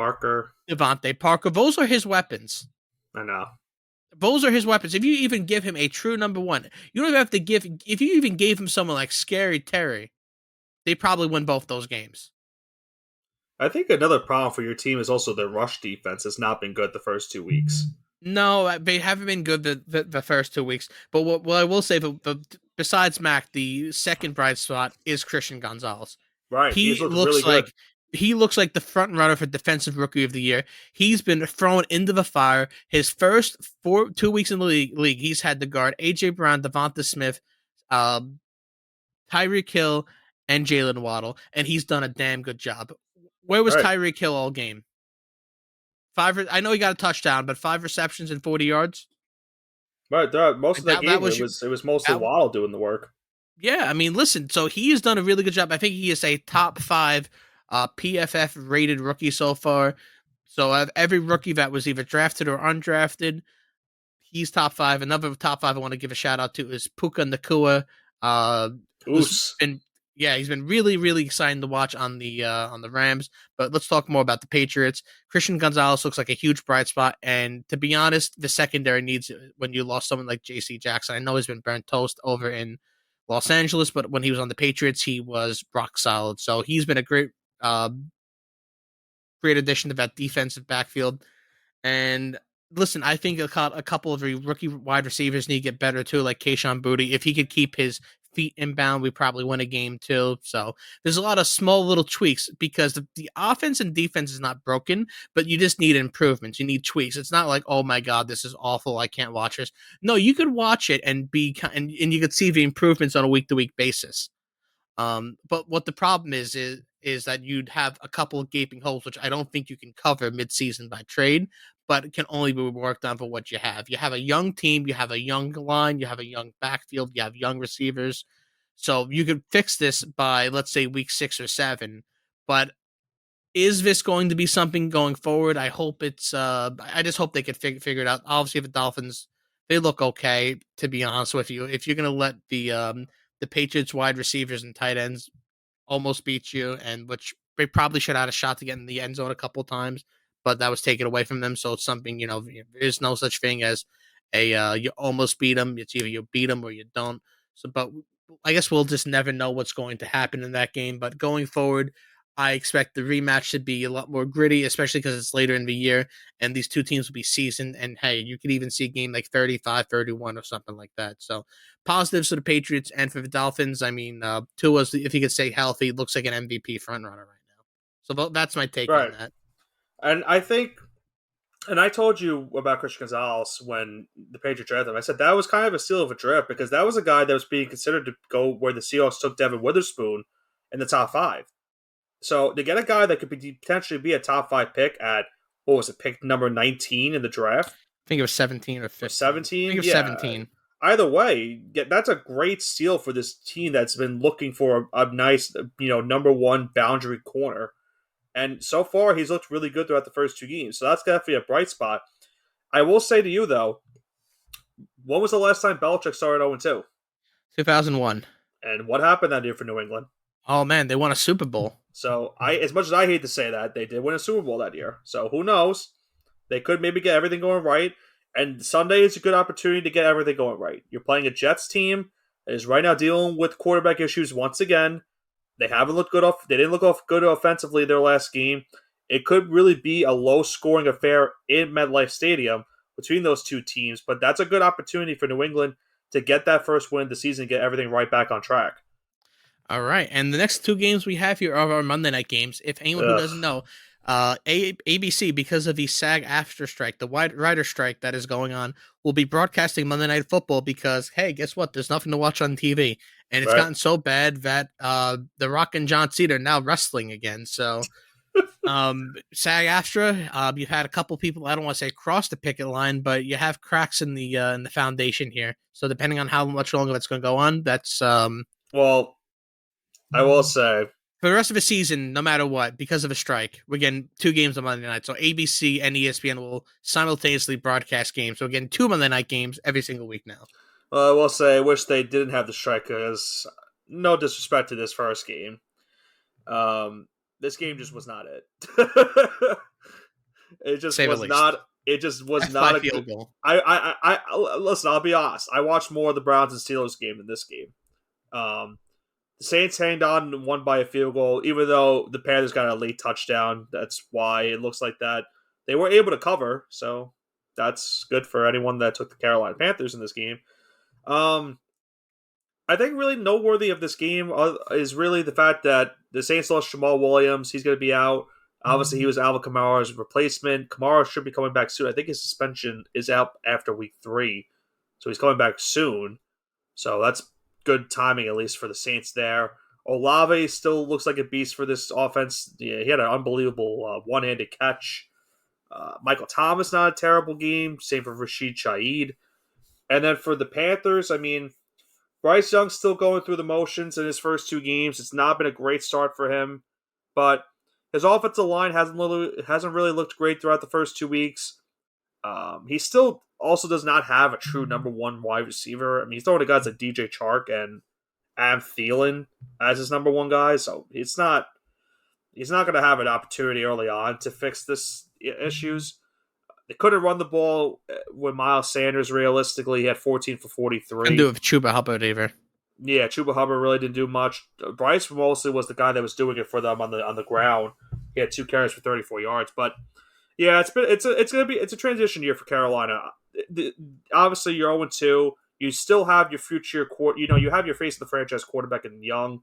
Parker. Those are his weapons. I know. Those are his weapons. If you even give him a true number one, you don't even have to give. If you even gave him someone like Scary Terry, they probably win both those games. I think another problem for your team is also the rush defense has not been good the first 2 weeks. No, they haven't been good the first 2 weeks. But what I will say, besides Mac, the second bright spot is Christian Gonzalez. Right, He looks really like he looks like the front runner for Defensive Rookie of the Year. He's been thrown into the fire. His first 2 weeks in the league, he's had to guard AJ Brown, Devonta Smith, Tyreek Hill, and Jalen Waddle, and he's done a damn good job. Where was Tyreek Hill all game? I know he got a touchdown, but 5 receptions and 40 yards. Right, most of that game, it was mostly Waddle doing the work. Yeah, I mean, listen, so he has done a really good job. I think he is a top 5 PFF rated rookie so far. So of every rookie that was either drafted or undrafted, he's top 5. Another top 5 I want to give a shout out to is Puka Nacua. He's been really, really exciting to watch on the Rams. But let's talk more about the Patriots. Christian Gonzalez looks like a huge bright spot, and to be honest, the secondary needs it when you lost someone like J.C. Jackson. I know he's been burnt toast over in Los Angeles, but when he was on the Patriots, he was rock solid. So he's been a great addition to that defensive backfield. And listen, I think a couple of rookie wide receivers need to get better too, like Kayshon Boutte. If he could keep his feet inbound, we probably win a game too. So there's a lot of small little tweaks because the offense and defense is not broken, but you just need improvements. You need tweaks. It's not like, oh my God, this is awful. I can't watch this. No, you could watch it and you could see the improvements on a week to week basis. But what the problem is that you'd have a couple of gaping holes, which I don't think you can cover midseason by trade, but it can only be worked on for what you have. You have a young team, you have a young line, you have a young backfield, you have young receivers. So you could fix this by, let's say, week 6 or 7. But is this going to be something going forward? I hope it's. I just hope they could figure it out. Obviously, the Dolphins, they look okay. To be honest with you, if you're going to let the Patriots wide receivers and tight ends almost beat you, and which they probably should have had a shot to get in the end zone a couple times, but that was taken away from them. So it's something, there is no such thing as you almost beat them. It's either you beat them or you don't. So, but I guess we'll just never know what's going to happen in that game. But going forward, I expect the rematch to be a lot more gritty, especially because it's later in the year and these two teams will be seasoned. And hey, you could even see a game like 35-31 or something like that. So positives for the Patriots and for the Dolphins. I mean, Tua's, if he could stay healthy, looks like an MVP frontrunner right now. So that's my take on Right. that. And I think, and I told you about Christian Gonzalez when the Patriots drafted him. I said that was kind of a steal of a draft because that was a guy that was being considered to go where the Seahawks took Devin Witherspoon in the top 5. So to get a guy that could potentially be a top 5 pick at, what was it, pick number 19 in the draft? I think it was 17 or 15. Or 17? I think it was Yeah. 17. Either way, that's a great steal for this team that's been looking for a nice, number 1 boundary corner. And so far, he's looked really good throughout the first 2 games. So that's definitely a bright spot. I will say to you, though, when was the last time Belichick started 0-2? 2001. And what happened that year for New England? Oh, man, they won a Super Bowl. So, as much as I hate to say that, they did win a Super Bowl that year. So, who knows? They could maybe get everything going right. And Sunday is a good opportunity to get everything going right. You're playing a Jets team that is right now dealing with quarterback issues once again. They haven't looked good off. They didn't look off good offensively their last game. It could really be a low-scoring affair in MetLife Stadium between those two teams. But that's a good opportunity for New England to get that first win of the season and get everything right back on track. All right, and the next 2 games we have here are our Monday night games. If anyone who doesn't know, ABC, because of the SAG-AFTRA strike, the writer strike that is going on, will be broadcasting Monday Night Football because, hey, guess what? There's nothing to watch on TV. And it's gotten so bad that The Rock and John Cena are now wrestling again. So SAG-AFTRA, you've had a couple people, I don't want to say cross the picket line, but you have cracks in the foundation here. So depending on how much longer that's going to go on, that's... well, I will say... For the rest of the season, no matter what, because of a strike, we're getting 2 games on Monday night. So ABC and ESPN will simultaneously broadcast games. So we're getting 2 Monday night games every single week now. Well, I will say I wish they didn't have the strike because no disrespect to this first game. This game just was not it. It just was not. It just was not a field goal. I listen. I'll be honest. I watched more of the Browns and Steelers game than this game. The Saints hanged on and won by a field goal, even though the Panthers got a late touchdown. That's why it looks like that. They were able to cover, so that's good for anyone that took the Carolina Panthers in this game. I think really noteworthy of this game is really the fact that the Saints lost Jamal Williams. He's going to be out. Obviously, he was Alvin Kamara's replacement. Kamara should be coming back soon. I think his suspension is out after week 3, so he's coming back soon. So that's good timing, at least for the Saints there. Olave still looks like a beast for this offense. Yeah, he had an unbelievable one-handed catch. Michael Thomas, not a terrible game. Same for Rashid Shaheed. And then for the Panthers, I mean, Bryce Young's still going through the motions in his first 2 games. It's not been a great start for him, but his offensive line hasn't really looked great throughout the first 2 weeks. He still also does not have a true number 1 wide receiver. I mean, he's throwing to guys like DJ Chark and Adam Thielen as his number 1 guy, so he's not going to have an opportunity early on to fix this issues. They couldn't run the ball with Miles Sanders. Realistically, he had 14 for 43. Couldn't do it with Chuba Hubbard either. Yeah, Chuba Hubbard really didn't do much. Bryce mostly was the guy that was doing it for them on the ground. He had 2 carries for 34 yards, but yeah, it's a transition year for Carolina. Obviously, you're 0-2. You still have your future you have your face of the franchise quarterback in Young,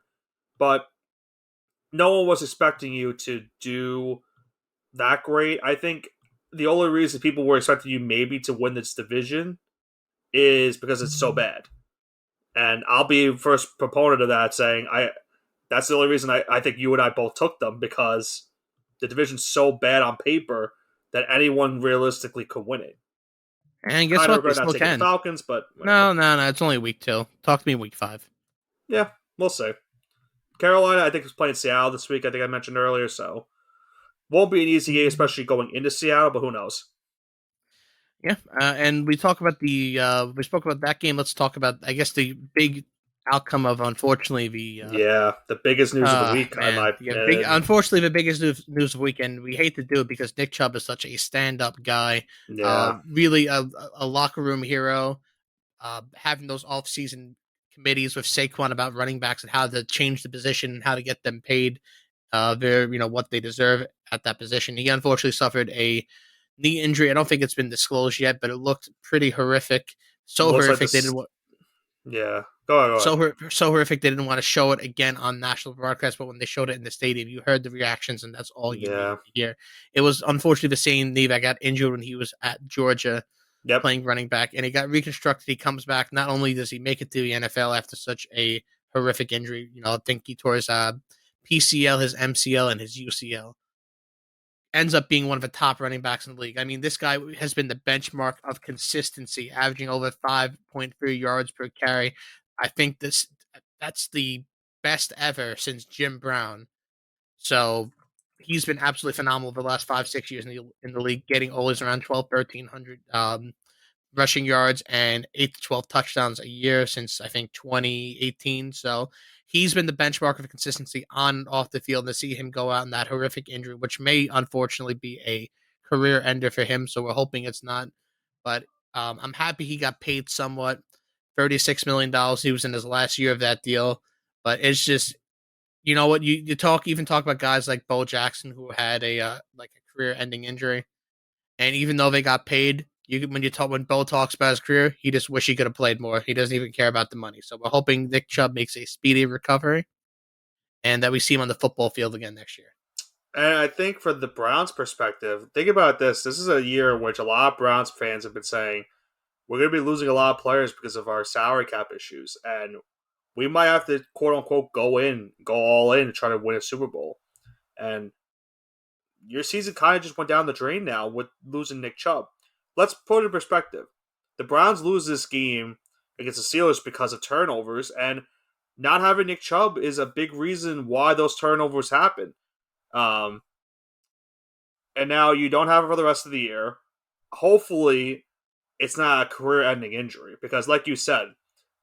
but no one was expecting you to do that great. I think the only reason people were expecting you maybe to win this division is because it's so bad. And I'll be first proponent of that, saying that's the only reason I think you and I both took them, because the division's so bad on paper that anyone realistically could win it. And guess what? They still can. The Falcons, but no, it's only week 2. Talk to me week 5. Yeah, we'll see. Carolina, I think, is playing Seattle this week. I think I mentioned earlier, so won't be an easy game, especially going into Seattle. But who knows? Yeah, and we talk about we spoke about that game. Let's talk about, I guess, the big outcome of, unfortunately, the biggest news of the week. Unfortunately, the biggest news of the weekend. We hate to do it because Nick Chubb is such a stand-up guy. Yeah, really a locker room hero. Having those off-season committees with Saquon about running backs and how to change the position and how to get them paid. they're what they deserve at that position. He unfortunately suffered a knee injury. I don't think it's been disclosed yet, but it looked pretty horrific. So Looks like horrific they this. didn't. Yeah, go ahead. So horrific they didn't want to show it again on national broadcast. But when they showed it in the stadium, you heard the reactions, and that's all you needed Yeah. to hear. It was unfortunately the same knee that got injured when he was at Georgia Yep. playing running back, and he got reconstructed. He comes back. Not only does he make it to the NFL after such a horrific injury, I think he tore his PCL, his MCL, and his UCL. Ends up being one of the top running backs in the league. I mean, this guy has been the benchmark of consistency, averaging over 5.3 yards per carry. I think that's the best ever since Jim Brown. So he's been absolutely phenomenal for the last 5-6 years in the league, getting always around 12, 1300 rushing yards and 8 to 12 touchdowns a year since I think 2018. So he's been the benchmark of consistency on and off the field. To see him go out in that horrific injury, which may unfortunately be a career ender for him. So we're hoping it's not. But I'm happy he got paid somewhat. $36 million. He was in his last year of that deal. But it's just, you know what, you talk about guys like Bo Jackson who had a like a career-ending injury, and even though they got paid, when Bo talks about his career, he just wish he could have played more. He doesn't even care about the money. So we're hoping Nick Chubb makes a speedy recovery, and that we see him on the football field again next year. And I think from the Browns' perspective, think about this. This is a year in which a lot of Browns fans have been saying we're going to be losing a lot of players because of our salary cap issues, and we might have to quote unquote go all in, and try to win a Super Bowl. And your season kind of just went down the drain now with losing Nick Chubb. Let's put it in perspective. The Browns lose this game against the Steelers because of turnovers, and not having Nick Chubb is a big reason why those turnovers happen. And now you don't have it for the rest of the year. Hopefully, it's not a career-ending injury because, like you said,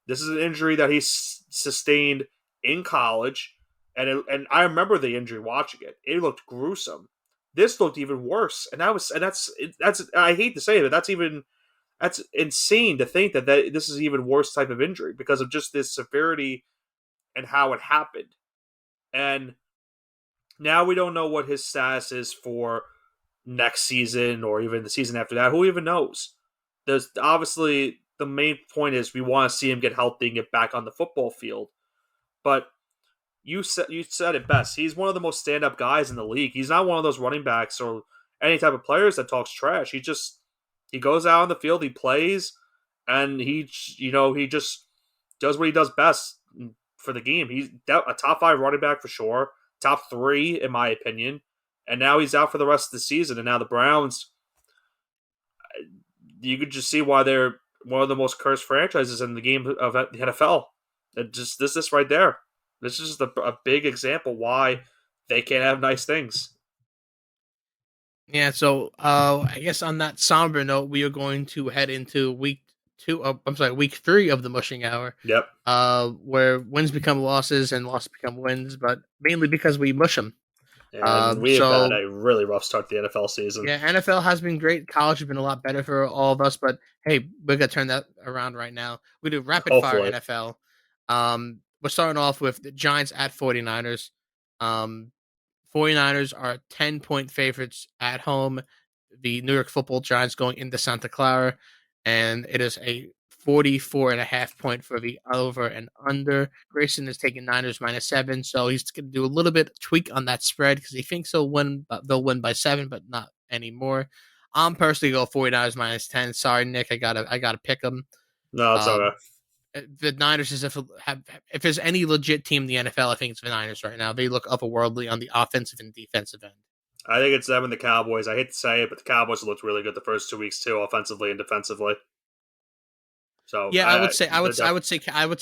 this is an injury that he sustained in college, and I remember the injury watching it. It looked gruesome. This looked even worse, and that's I hate to say it, but that's insane to think that this is even worse type of injury because of just this severity and how it happened. And now we don't know what his status is for next season or even the season after that. Who even knows? There's obviously the main point is we want to see him get healthy and get back on the football field. But you said it best. He's one of the most stand-up guys in the league. He's not one of those running backs or any type of players that talks trash. He goes out on the field, he plays, and he just does what he does best for the game. He's a top 5 running back for sure, top 3 in my opinion. And now he's out for the rest of the season. And now the Browns, you could just see why they're one of the most cursed franchises in the game of the NFL. This right there. This is just a big example why they can't have nice things. Yeah, so I guess on that somber note, we are going to head into week 3 of the Mushing Hour. Yep. Where wins become losses and losses become wins, but mainly because we mush them. And we have had a really rough start to the NFL season. Yeah, NFL has been great. College has been a lot better for all of us, but hey, we're gonna turn that around right now. We do rapid fire NFL. We're starting off with the Giants at 49ers. 49ers are 10-point favorites at home. The New York Football Giants going into Santa Clara, and it is a 44.5 point for the over and under. Grayson is taking Niners -7, so he's going to do a little bit of tweak on that spread because he thinks they'll win by 7, but not anymore. I'm personally go 49ers -10. Sorry, Nick, I gotta pick them. No, it's okay. The Niners is if there's any legit team in the NFL, I think it's the Niners right now. They look otherworldly on the offensive and defensive end. I think it's them and the Cowboys. I hate to say it, but the Cowboys looked really good the first 2 weeks too, offensively and defensively. So yeah, I would say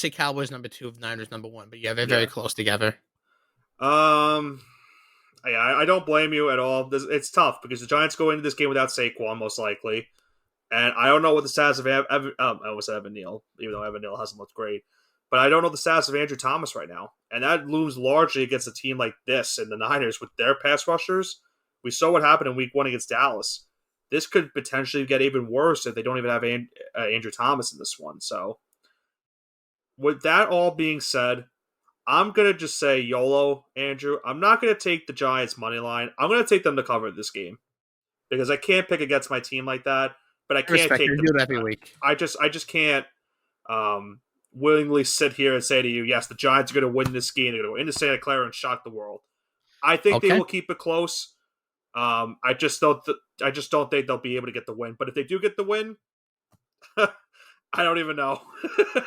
Cowboys number 2, Niners number 1, but yeah, they're very close together. Yeah, I don't blame you at all. It's tough because the Giants go into this game without Saquon most likely, and I don't know what the status of Evan Neal, even though Evan Neal hasn't looked great, but I don't know the status of Andrew Thomas right now, and that looms largely against a team like this and the Niners with their pass rushers. We saw what happened in Week 1 against Dallas. This could potentially get even worse if they don't even have Andrew Thomas in this one. So, with that all being said, I'm going to just say YOLO, Andrew. I'm not going to take the Giants' money line. I'm going to take them to cover this game because I can't pick against my team like that, but I I can't respect take you. them. Do it every week. I just can't willingly sit here and say to you, yes, the Giants are going to win this game. They're going to go into Santa Clara and shock the world. I think they Okay. will keep it close. I just don't. I just don't think they'll be able to get the win. But if they do get the win, I don't even know.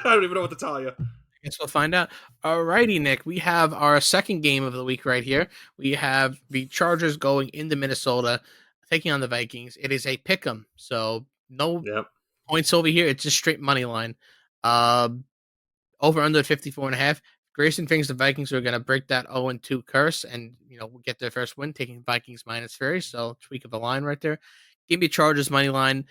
I don't even know what to tell you. Guess we'll find out. Alrighty, Nick. We have our second game of the week right here. We have the Chargers going into Minnesota, taking on the Vikings. It is a pick 'em, so no Yep. points over here. It's just straight money line. Over under 54.5. Grayson thinks the Vikings are going to break that 0-2 curse and get their first win, taking Vikings minus 3. So tweak of the line right there. Give me Chargers money line.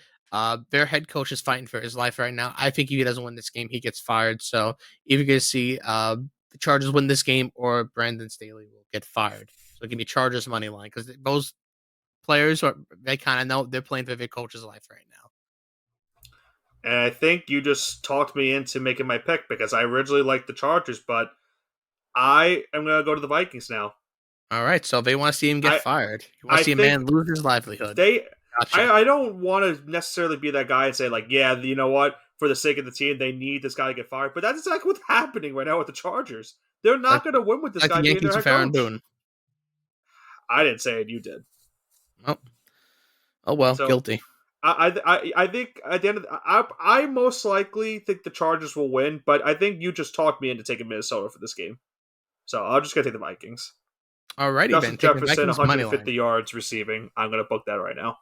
Their head coach is fighting for his life right now. I think if he doesn't win this game, he gets fired. So if you're going to see the Chargers win this game or Brandon Staley will get fired. So give me Chargers money line because those players they kind of know they're playing for their coach's life right now. And I think you just talked me into making my pick because I originally liked the Chargers, but I am going to go to the Vikings now. All right, so they want to see him get fired. You want to see a man lose his livelihood. Gotcha. I don't want to necessarily be that guy and say, like, yeah, you know what? For the sake of the team, they need this guy to get fired. But that's exactly what's happening right now with the Chargers. They're not going to win with this guy being their head coach. Boone. I didn't say it. You did. Oh well, so, guilty. I think at the end of I most likely think the Chargers will win, but I think you just talked me into taking Minnesota for this game. So I'm just going to take the Vikings. Alrighty, Justin Jefferson, 150 yards receiving. I'm going to book that right now.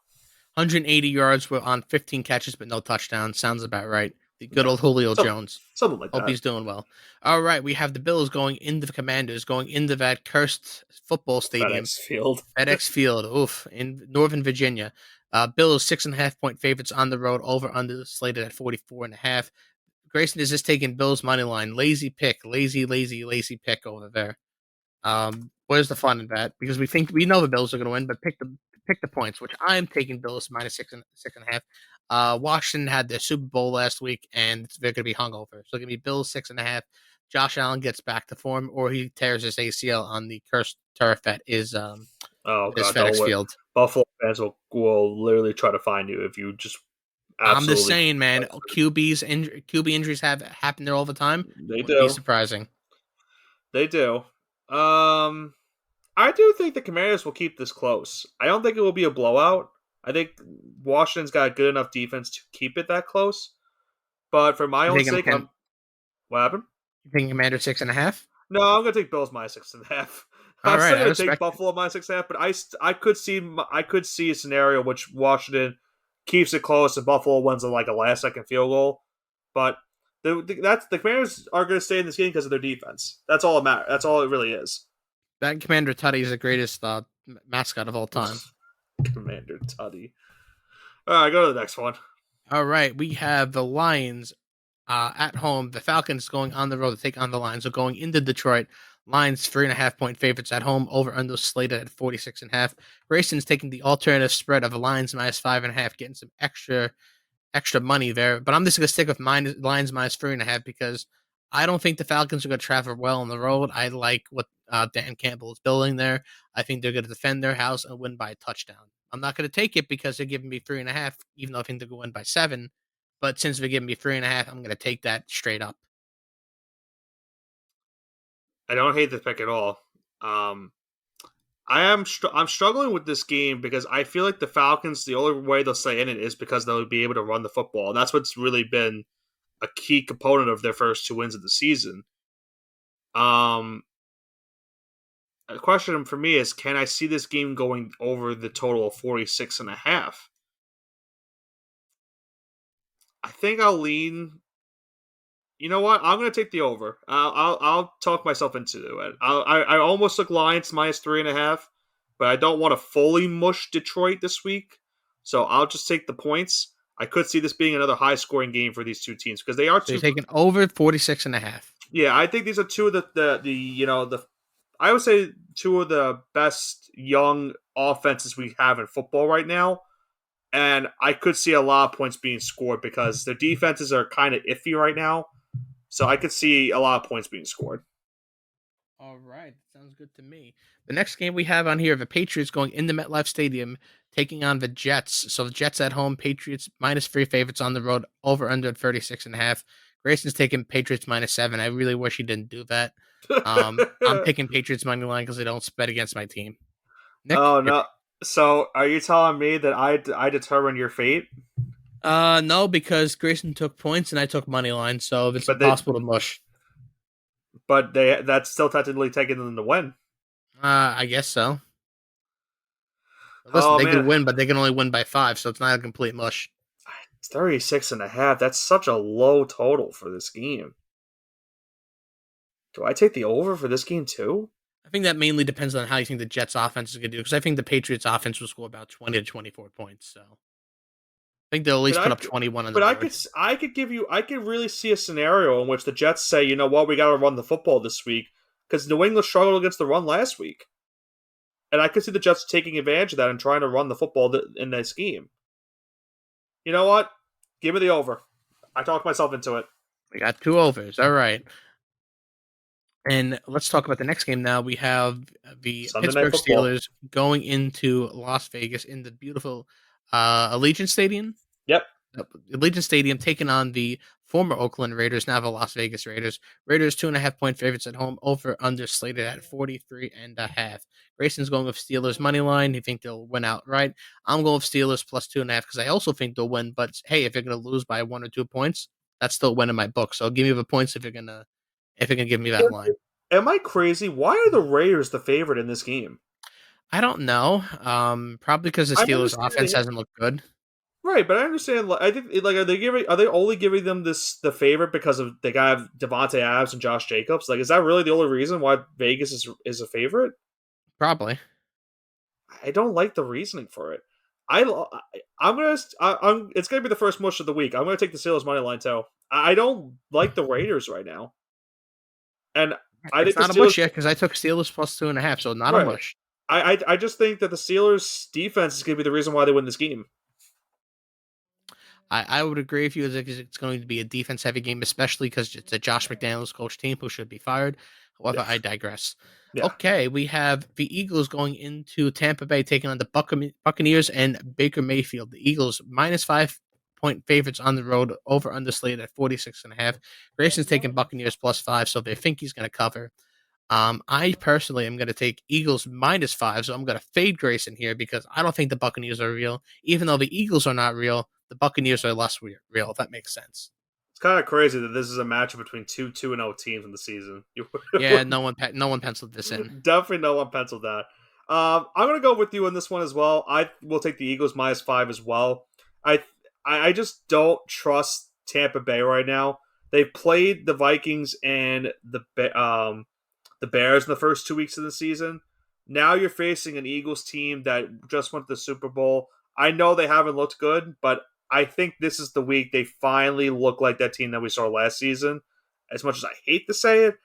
180 yards on 15 catches, but no touchdowns. Sounds about right. The good old Julio Jones. Something like that. Hope he's doing well. All right, we have the Bills going into the Commanders, going into that cursed football stadium. FedEx Field. Oof, in Northern Virginia. Bills 6.5-point favorites on the road, over under slated at 44.5. Grayson is just taking Bills money line. Lazy pick. Lazy pick over there. Where's the fun in that? Because we know the Bills are going to win, but pick the points, which I'm taking Bills minus 6.5. Washington had their Super Bowl last week, and they're going to be hungover. So give me Bills 6.5. Josh Allen gets back to form, or he tears his ACL on the cursed turf that is FedEx Field. Buffalo fans will literally try to find you if you just. I'm just saying, man. QB injuries have happened there all the time. They do. Be surprising. They do. I do think the Commanders will keep this close. I don't think it will be a blowout. I think Washington's got a good enough defense to keep it that close. But for my own sake, what happened? You think Commander 6.5? No, I'm going to take Bills minus 6.5. I'm still going to take Buffalo minus 6.5, but I could see a scenario in which Washington keeps it close and Buffalo wins like a last-second field goal. But the Commanders are going to stay in this game because of their defense. That's all it matters. That's all it really is. That Commander Tutty is the greatest mascot of all time. Commander Tutty. All right, go to the next one. All right, we have the Lions at home. The Falcons going on the road to take on the Lions. So going into Detroit, Lions 3.5-point favorites at home, over under slated at 46.5. Grayson's taking the alternative spread of the Lions minus 5.5, getting some extra money there. But I'm just going to stick with Lions minus 3.5 because I don't think the Falcons are going to travel well on the road. I like what Dan Campbell is building there. I think they're going to defend their house and win by a touchdown. I'm not going to take it because they're giving me 3.5, even though I think they're going to win by 7. But since they're giving me 3.5, I'm going to take that straight up. I don't hate the pick at all. I'm struggling with this game because I feel like the Falcons, the only way they'll stay in it is because they'll be able to run the football. And that's what's really been a key component of their first 2 wins of the season. A question for me is, can I see this game going over the total of 46.5? I think I'll lean. You know what? I'm going to take the over. I'll talk myself into it. I almost took Lions minus 3.5, but I don't want to fully mush Detroit this week, so I'll just take the points. I could see this being another high-scoring game for these two teams because they are two. They're taking over 46.5. Yeah, I think these are two of the I would say two of the best young offenses we have in football right now. And I could see a lot of points being scored because their defenses are kind of iffy right now. So I could see a lot of points being scored. All right, sounds good to me. The next game we have on here, the Patriots going into MetLife Stadium, taking on the Jets. So the Jets at home, Patriots -3 favorites on the road, over under 36.5. Grayson's taking Patriots -7. I really wish he didn't do that. I'm picking Patriots money line because I don't bet against my team. Nick, Oh your no! So are you telling me that I determine your fate? no, because Grayson took points and I took money line, so it's But they impossible to mush. that's still technically taking them to win. I guess so. Listen, Oh they could man, win, but they can only win by 5, so it's not a complete mush. it's 36.5. That's such a low total for this game. Do I take the over for this game too? I think that mainly depends on how you think the Jets offense is going to do, because I think the Patriots offense will score about 20 to 24 points. So I think they'll at But least put I up 21 on the but board. I could give you I could really see a scenario in which the Jets say, you know what, we got to run the football this week because New England struggled against the run last week, and I could see the Jets taking advantage of that and trying to run the football in their scheme. You know what? Give me the over. I talked myself into it. We got 2 overs. All right. And let's talk about the next game now. We have the Sunday Night Pittsburgh Football. Steelers going into Las Vegas in the beautiful Allegiant Stadium. Yep. Allegiant Stadium taking on the former Oakland Raiders, now the Las Vegas Raiders. Raiders 2.5 point favorites at home, over under slated at 43.5. Grayson's going with Steelers money line. You think they'll win outright? I'm going with Steelers plus 2.5 because I also think they'll win. But hey, if you're going to lose by 1 or 2 points, that's still winning my book. So give me the points if you're gonna give me that line. Am I crazy? Why are the Raiders the favorite in this game? I don't know. Probably because the I Steelers' understand offense hasn't looked good. right, but I understand. I think like are they only giving them the favorite because of they got Devontae Adams and Josh Jacobs? Like, is that really the only reason why Vegas is a favorite? Probably. I don't like the reasoning for it. I'm gonna I'm it's gonna be the first mush of the week. I'm gonna take the Steelers money line too. I don't like the Raiders right now, and I It's think the not a Steelers mush yet because I took Steelers plus 2.5, so not a right. mush. I just think that the Steelers defense is gonna be the reason why they win this game. I would agree with you. It's going to be a defense heavy game, especially because it's a Josh McDaniels coach team who should be fired. However, Yes. I digress. Yeah. Okay, we have the Eagles going into Tampa Bay taking on the Buccaneers and Baker Mayfield. The Eagles -5 point favorites on the road, over underslated at 46.5. Grayson's taking Buccaneers +5, so they think he's going to cover. I personally am going to take Eagles -5, so I'm going to fade Grayson here because I don't think the Buccaneers are real. Even though the Eagles are not real, the Buccaneers are less real, if that makes sense. It's kind of crazy that this is a matchup between two 2-0 teams in the season. Yeah, no one penciled this in. Definitely no one penciled that. I'm gonna go with you on this one as well. I will take the Eagles -5 as well. I I just don't trust Tampa Bay right now. They've played the Vikings and the Bears in the first 2 weeks of the season. Now you're facing an Eagles team that just went to the Super Bowl. I know they haven't looked good, but I think this is the week they finally look like that team that we saw last season. As much as I hate to say it,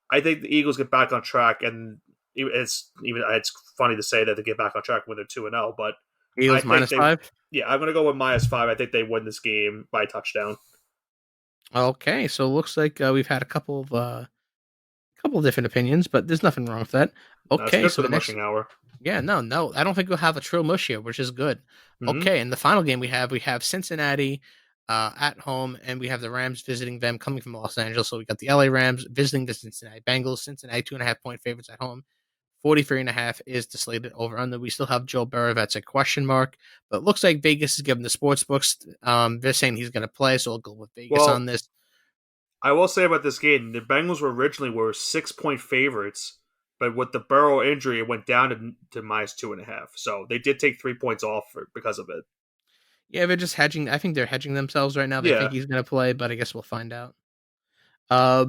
I think the Eagles get back on track, and it's funny to say that they get back on track when they're 2-0. But I Eagles think they, -5. yeah, I'm going to go with -5. I think they win this game by a touchdown. Okay, so it looks like we've had a couple of different opinions, but there's nothing wrong with that. That's Okay, good so for the the next mushing hour. Yeah, no, I don't think we'll have a trill mush here, which is good. Mm-hmm. Okay, and the final game we have Cincinnati at home, and we have the Rams visiting them coming from Los Angeles. So we got the LA Rams visiting the Cincinnati Bengals. Cincinnati 2.5 point favorites at home. 43.5 is the slated over under. We still have Joe Burrow. That's a question mark, but it looks like Vegas is giving the sports books. They're saying he's going to play, so I'll go with Vegas on Well, this. I will say about this game, the Bengals were 6 point favorites, but with the Burrow injury, it went down to -2.5. So they did take 3 points off because of it. Yeah, they're just hedging. I think they're hedging themselves right now. They think Yeah. he's going to play, but I guess we'll find out. Uh,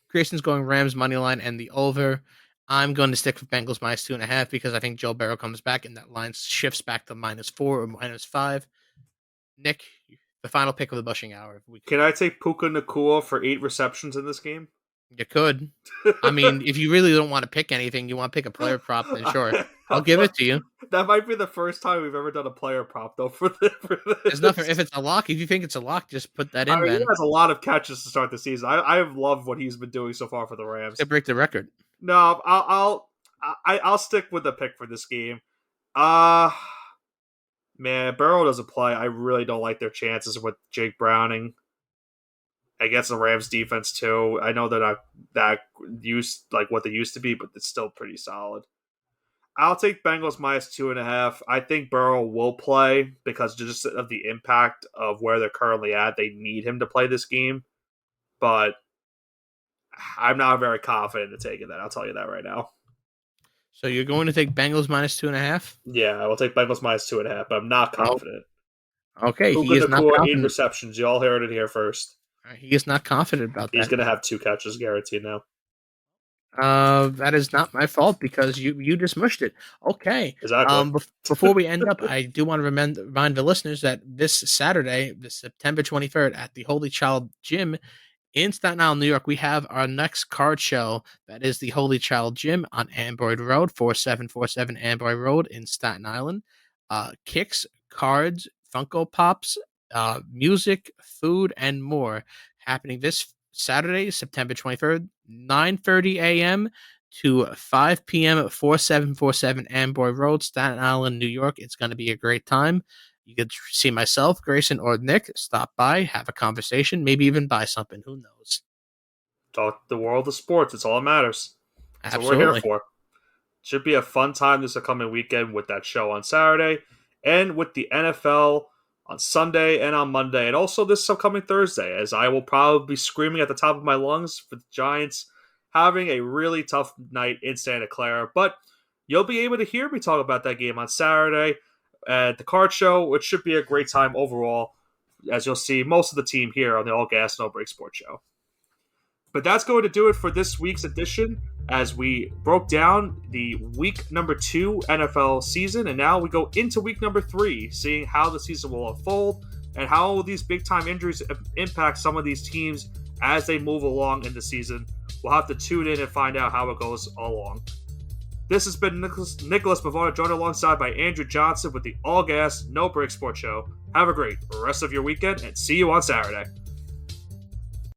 Grayson's going Rams money line and the over. I'm going to stick with Bengals -2.5 because I think Joe Burrow comes back and that line shifts back to -4 or -5. Nick, the final pick of the bushing hour. Can I take Puka Nakua for 8 receptions in this game? You could. I mean, if you really don't want to pick anything, you want to pick a player prop, then sure. I'll give it to you. That might be the first time we've ever done a player prop, though, for There's nothing. If it's a lock, if you think it's a lock, just put that in, Ben. Ben. He has a lot of catches to start the season. I've loved what he's been doing so far for the Rams. To break the record. No, I'll stick with the pick for this game. Man, Burrow doesn't play. I really don't like their chances with Jake Browning against the Rams defense too. I know they're not that used like what they used to be, but it's still pretty solid. I'll take Bengals minus 2.5. I think Burrow will play because just of the impact of where they're currently at. They need him to play this game, but I'm not very confident in taking that. I'll tell you that right now. So you're going to take Bengals minus 2.5? Yeah, I will take Bengals minus 2.5, but I'm not confident. Okay, he is not confident. 8 receptions. You all heard it here first. He is not confident about that. He's going to have 2 catches guaranteed now. That is not my fault because you just mushed it. Okay. Exactly. Before we end up, I do want to remind the listeners that this Saturday, the September 23rd, at the Holy Child Gym in Staten Island, New York, we have our next card show. That is the Holy Child Gym on Amboy Road, 4747 Amboy Road in Staten Island. Kicks, cards, Funko Pops, music, food, and more happening this Saturday, September 23rd, 9:30 a.m. to 5 p.m. at 4747 Amboy Road, Staten Island, New York. It's going to be a great time. You could see myself, Grayson, or Nick stop by, have a conversation, maybe even buy something. Who knows? Talk the world of sports. It's all that matters. That's Absolutely. what we're here for. Should be a fun time this upcoming weekend with that show on Saturday and with the NFL on Sunday and on Monday, and also this upcoming Thursday, as I will probably be screaming at the top of my lungs for the Giants having a really tough night in Santa Clara. But you'll be able to hear me talk about that game on Saturday at the card show, which should be a great time overall, as you'll see most of the team here on the All Gas No Break Sports Show. But that's going to do it for this week's edition, as we broke down the week number 2 NFL season, and now we go into week number 3, seeing how the season will unfold and how these big-time injuries impact some of these teams as they move along in the season. We'll have to tune in and find out how it goes along. This has been Nicholas Bavona, joined alongside by Andrew Johnson with the All Gas No Break Sports Show. Have a great rest of your weekend, and see you on Saturday.